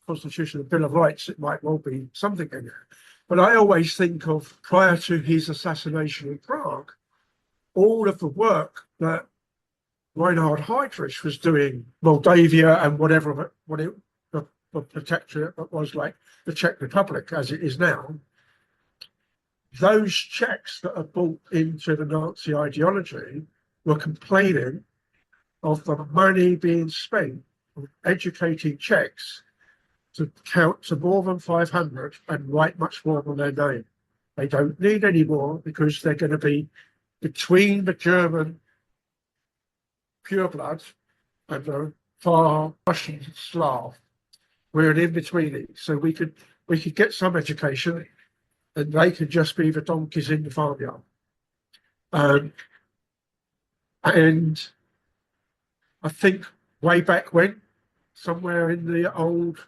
Constitution and Bill of Rights, it might well be something in there. But I always think of, prior to his assassination in Prague, all of the work that Reinhard Heydrich was doing, Moldavia and the protectorate that was like the Czech Republic as it is now, those Czechs that are bought into the Nazi ideology were complaining of the money being spent on educating Czechs to count to more than 500 and write much more than their name. They don't need any more because they're going to be between the German pureblood and the far Russian Slav. We're an in-between, so we could get some education, and they could just be the donkeys in the farmyard. And I think way back when, somewhere in the old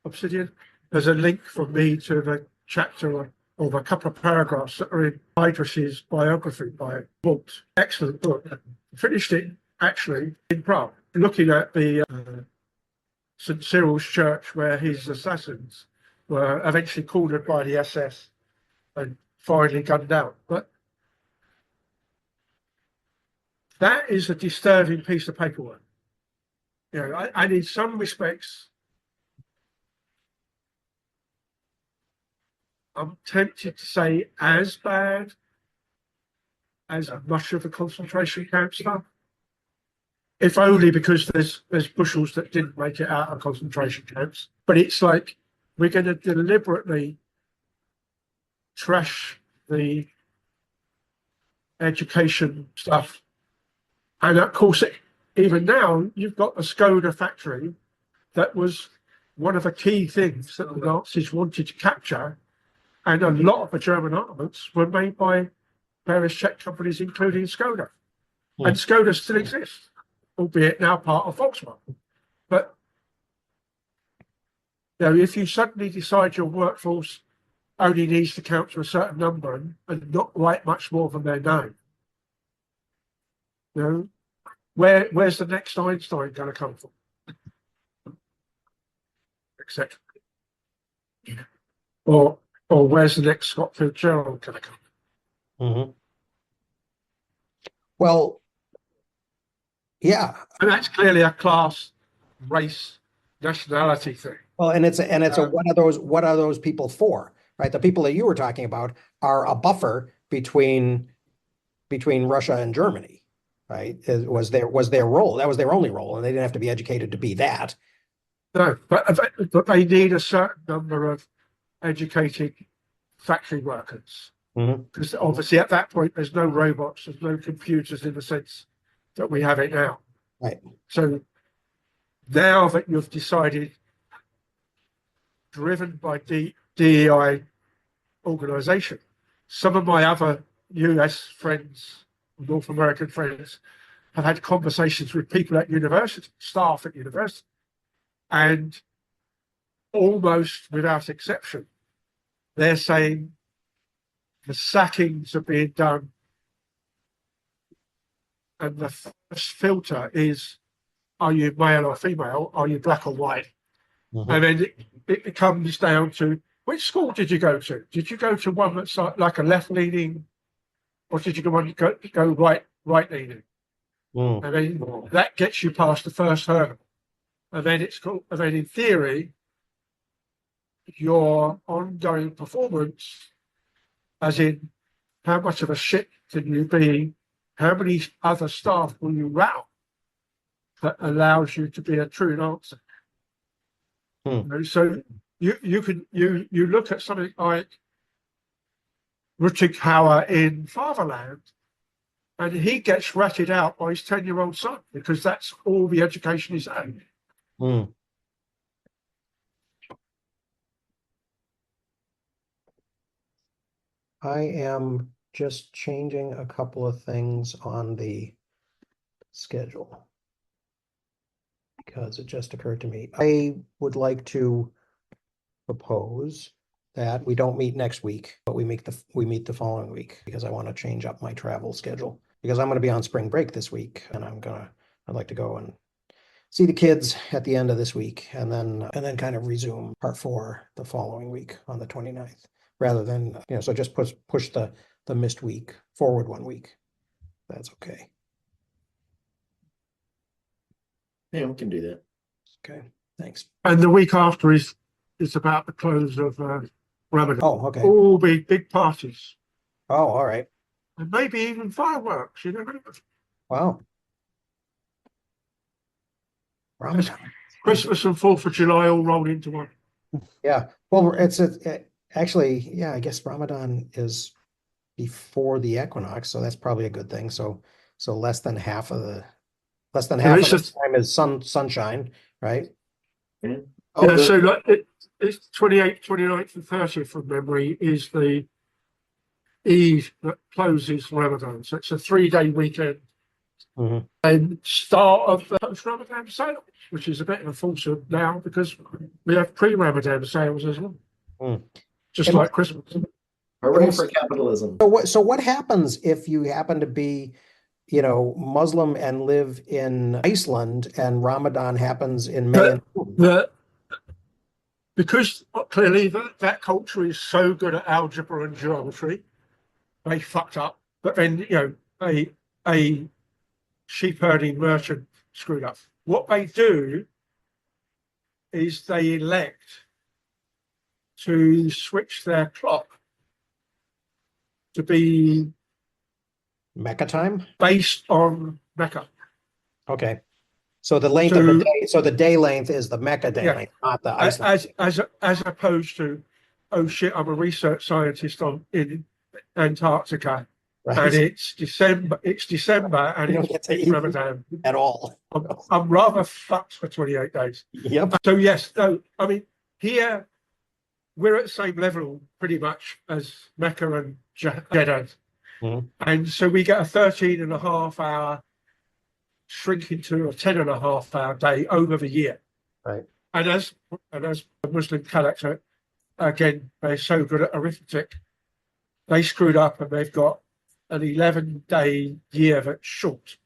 Obsidian, there's a link from me to the chapter or a couple of paragraphs that are in Heydrich's biography by Walt. Excellent book. Finished it actually in Prague, looking at the St. Cyril's church where his assassins were eventually cornered by the SS and finally gunned down. But that is a disturbing piece of paperwork. And in some respects, I'm tempted to say as bad as much of the concentration camp stuff, if only because there's bushels that didn't make it out of concentration camps. But it's like we're going to deliberately trash the education stuff. And of course, even now, you've got the Skoda factory that was one of the key things that the Nazis wanted to capture. And a lot of the German armaments were made by various Czech companies, including Skoda. Yeah. And Skoda still exists, albeit now part of Volkswagen. But if you suddenly decide your workforce only needs to count to a certain number and not write much more than their name, where's the next Einstein going to come from? Etc. Or where's the next Scott Fitzgerald going to come from? Mm-hmm. Well, yeah. And that's clearly a class, race, nationality thing. Well, and it's a what are those people for? Right? The people that you were talking about are a buffer between Russia and Germany, right? Was their role. That was their only role, and they didn't have to be educated to be that. No, but they need a certain number of educated factory workers. Because obviously at that point there's no robots, there's no computers in the sense that we have it now. Right. So now that you've decided, driven by DEI organization, some of my other US friends, North American friends, have had conversations with people at university, staff at university, and almost without exception, they're saying the sackings are being done, and the first filter is, are you male or female? Are you black or white? Mhm. And then it comes down to, which school did you go to? Did you go to one that's like a left-leaning, or did you go right-leaning? Mm. And then that gets you past the first hurdle. And then and then in theory, your ongoing performance, as in how much of a shit can you be, how many other staff will you route, that allows you to be a true dancer. So you look at something like Ruttig Hauer in Fatherland, and he gets ratted out by his 10-year-old son because that's all the education he's had. Mm. I am just changing a couple of things on the schedule because it just occurred to me. I would like to propose that we don't meet next week, but we meet the following week because I want to change up my travel schedule because I'm going to be on spring break this week and I'd like to go and see the kids at the end of this week and then kind of resume part 4 the following week on the 29th rather than, so just push the missed week forward 1 week. That's okay. Yeah, we can do that. Okay, thanks. And the week after is about the close of Ramadan. Oh, okay. All big parties. Oh, all right. And maybe even fireworks, Wow. Ramadan. Christmas and 4th of July all rolled into one. Yeah. Well, actually, yeah, I guess Ramadan is before the equinox, so that's probably a good thing. So less than half of the time is sunshine, right? Yeah. Yeah, so like it's 28th, 29th, and 30th from memory is the Eid that closes Ramadan. So it's a 3-day weekend. Mhm. And start of the post-Ramadan sales, which is a bit of a falsehood now because we have pre-Ramadan sales as well. Just And like Christmas. Hooray for capitalism. So what happens if you happen to be, Muslim and live in Iceland and Ramadan happens in May and June? Because clearly that culture is so good at algebra and geometry, they fucked up. But then, a sheep herding merchant screwed up. What they do is they elect to switch their clock to be Mecca time? based on Mecca. Okay. So the length of the day, so the day length is the Mecca day Yeah. length, not the Iceland. As opposed to, oh shit, I'm a research scientist in Antarctica, Right. and it's December. And You don't get to it's eat Ramadan. at all. I'm rather fucked for 28 days. Yep. So yes, no, I mean here we're at the same level pretty much as Mecca and Jeddah, Mhm. and so we get a 13.5 hour shrinking to a 10.5 hour day over the year. Right. And as a Muslim character, again, they're so good at arithmetic, they screwed up and they've got an 11-day year that's short.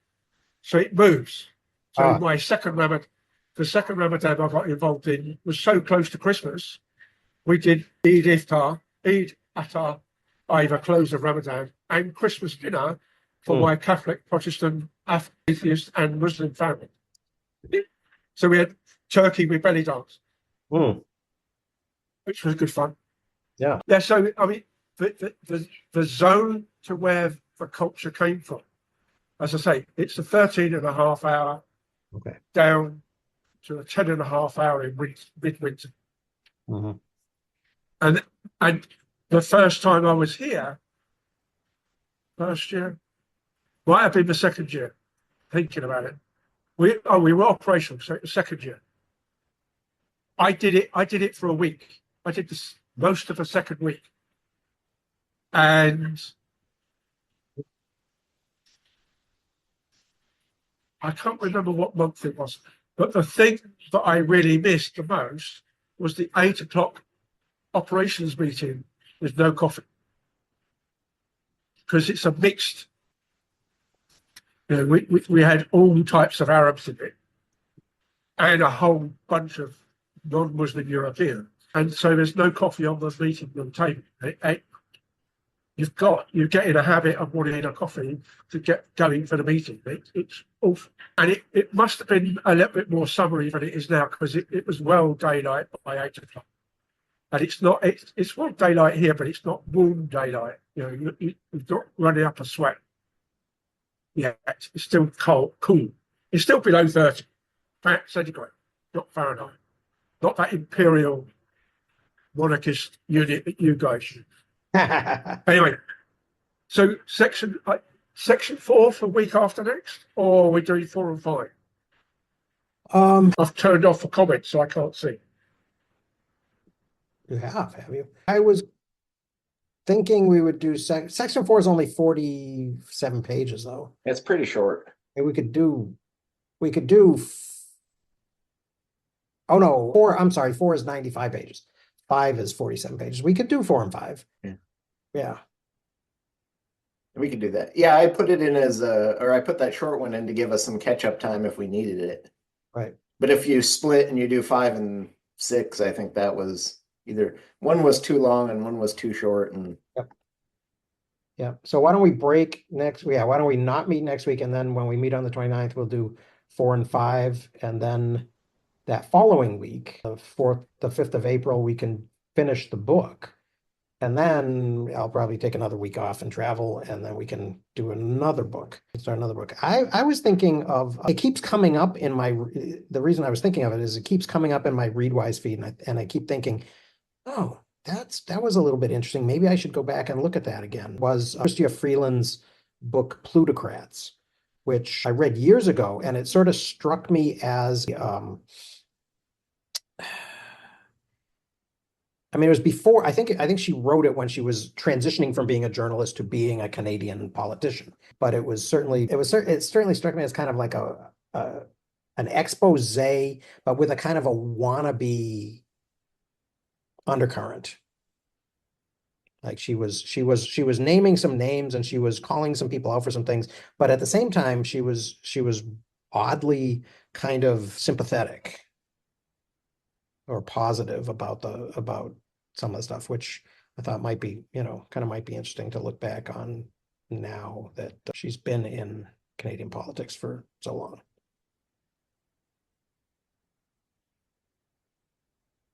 So it moves. So the second Ramadan I got involved in was so close to Christmas. We did Eid Atar, either close of Ramadan, and Christmas dinner for my Catholic, Protestant, atheist, and Muslim family. So we had turkey with belly dance, which was good fun. Yeah. Yeah. So I mean, the zone to where the culture came from, as I say, it's a 13.5 hour down to a 10.5 hour in midwinter. Mhm. And the first time I was here, first year, might have been the second year, thinking about it. We were operational, so it was second year. I did it for a week. I did this most of the second week. And I can't remember what month it was, but the thing that I really missed the most was the 8 o'clock operations meeting with no coffee. Because it's a mixed, we had all types of Arabs in it and a whole bunch of non-Muslim Europeans. And so there's no coffee on the meeting room table. You get in a habit of wanting a coffee to get going for the meeting. It's awful. And it must have been a little bit more summery than it is now, because it was well daylight by 8 o'clock. And it's well daylight here, but it's not warm daylight. You're not running up a sweat. Yeah, it's still cool. It's still below 30 centigrade, not Fahrenheit. Not that imperial monarchist unit that you guys use. Anyway, so section 4 for week after next, or we're doing 4 and 5? I've turned off the comments, so I can't see. You have you? I was thinking we would do section 4 is only 47 pages though. It's pretty short. And we could do oh no, 4, I'm sorry, 4 is 95 pages. 5 is 47 pages. We could do 4 and 5. Yeah. We could do that. Yeah, I put it in or I put that short one in to give us some catch-up time if we needed it. Right. But if you split and you do 5 and 6, I think that was either one was too long and one was too short. And yeah. So why don't we break next? Yeah. Why don't we not meet next week? And then when we meet on the 29th, we'll do 4 and 5. And then that following week, the 5th of April, we can finish the book. And then I'll probably take another week off and travel, and then we can do another book, start another book. I was thinking of, it keeps coming up in the reason I was thinking of it is it keeps coming up in my Readwise feed, and I keep thinking, oh, that was a little bit interesting. Maybe I should go back and look at that again. Was Chrystia Freeland's book Plutocrats, which I read years ago, and it sort of struck me as I mean, it was before, I think she wrote it when she was transitioning from being a journalist to being a Canadian politician. But it certainly struck me as kind of like an expose, but with a kind of a wannabe undercurrent. Like she was naming some names and she was calling some people out for some things, but at the same time she was oddly kind of sympathetic or positive about some of the stuff, which I thought might be, might be interesting to look back on now that she's been in Canadian politics for so long.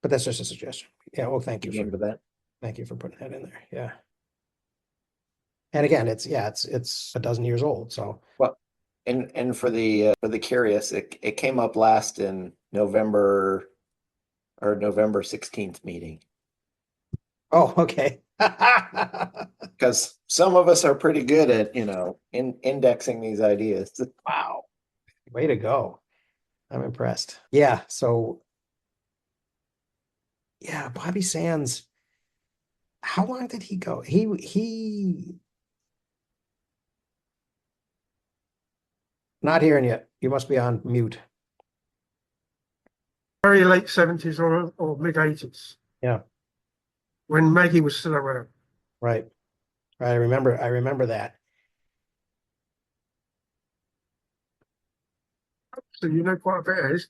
But that's just a suggestion. Yeah, well, thank you for that. Thank you for putting that in there. Yeah. And again, it's a dozen years old. So well, and for the curious, it came up last in November 16th meeting. Oh, okay. Because some of us are pretty good at, indexing these ideas. Wow. Way to go. I'm impressed. Yeah. So yeah, Bobby Sands, how long did he go? He not hearing you. You must be on mute. Very late 70s or mid 80s. Yeah. When Maggie was still around. Right. I remember that. So you know quite a bit of his.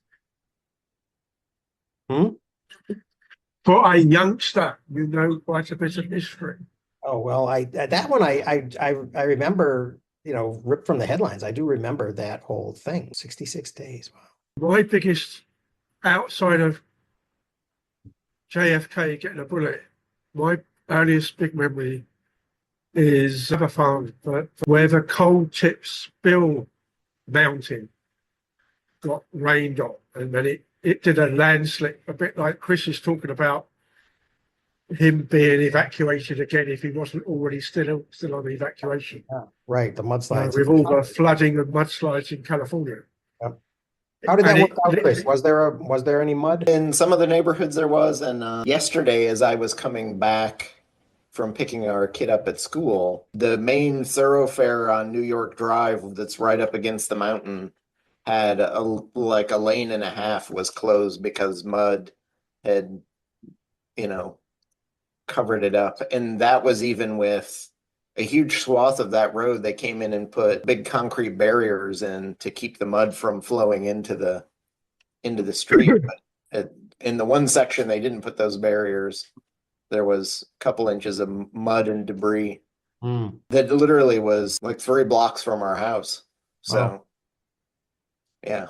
For a youngster, you know quite a bit of history. Oh, well, that one I remember, ripped from the headlines. I do remember that whole thing. 66 days. Wow. My biggest, outside of JFK getting a bullet, my earliest big memory is a farm where the coal chip spill mountain got rained on, and then it did a landslip, a bit like Chris is talking about him being evacuated again if he wasn't already still on evacuation. Yeah, right, the mudslides. With all the flooding and mudslides in California. Yep. How did that work out, Chris? Was there any mud? In some of the neighborhoods there was, and yesterday as I was coming back from picking our kid up at school, the main thoroughfare on New York Drive that's right up against the mountain had like a lane and a half was closed because mud had, you know, covered it up. And that was even with a huge swath of that road. They came in and put big concrete barriers in to keep the mud from flowing into the street. But in the one section they didn't put those barriers. There was a couple inches of mud and debris that literally was like 3 blocks from our house. So, Wow. yeah,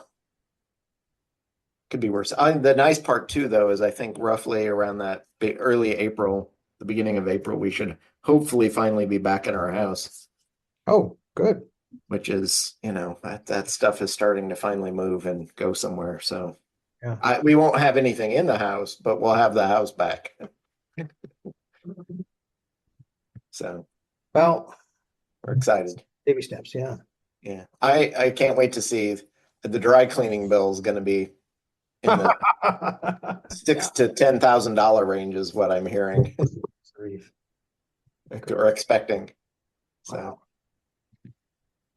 could be worse. The nice part too, though, is I think roughly around that early April, the beginning of April, we should hopefully finally be back in our house, Oh, good. which is, you know, that stuff is starting to finally move and go somewhere. So Yeah. we won't have anything in the house, but we'll have the house back. So Well, we're excited. baby steps. Yeah. Yeah. I can't wait to see the dry cleaning bill is going to be in the $6,000 to $10,000 range is what I'm hearing or expecting. So. Wow.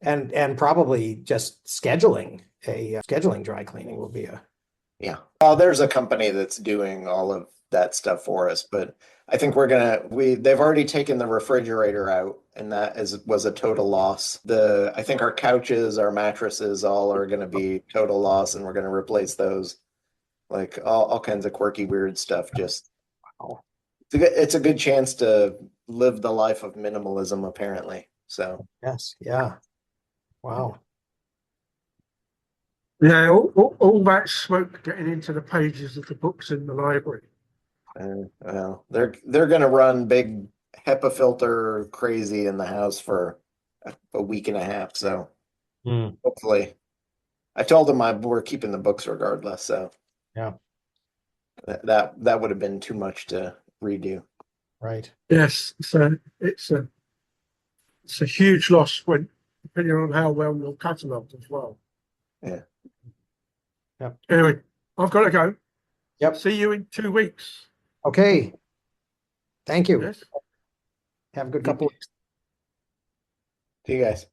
And probably just scheduling scheduling dry cleaning will be a Yeah. Well, there's a company that's doing all of that stuff for us, but I think they've already taken the refrigerator out, and that was a total loss. I think our couches, our mattresses, all are going to be total loss, and we're going to replace those. Like all kinds of quirky, weird stuff. Just wow. It's a good chance to live the life of minimalism, apparently. So Yes. Yeah. Wow. Yeah, all that smoke getting into the pages of the books in the library. well, they're going to run big HEPA filter crazy in the house for a week and a half. So hopefully, I told them we're keeping the books regardless. So Yeah. that would have been too much to redo. Right. Yes, so it's a huge loss when depending on how well you're catalogued as well. Yeah. Yep. Anyway, I've got to go. Yep. See you in 2 weeks. Okay. Thank you. Yes. Have a good couple weeks. See you guys.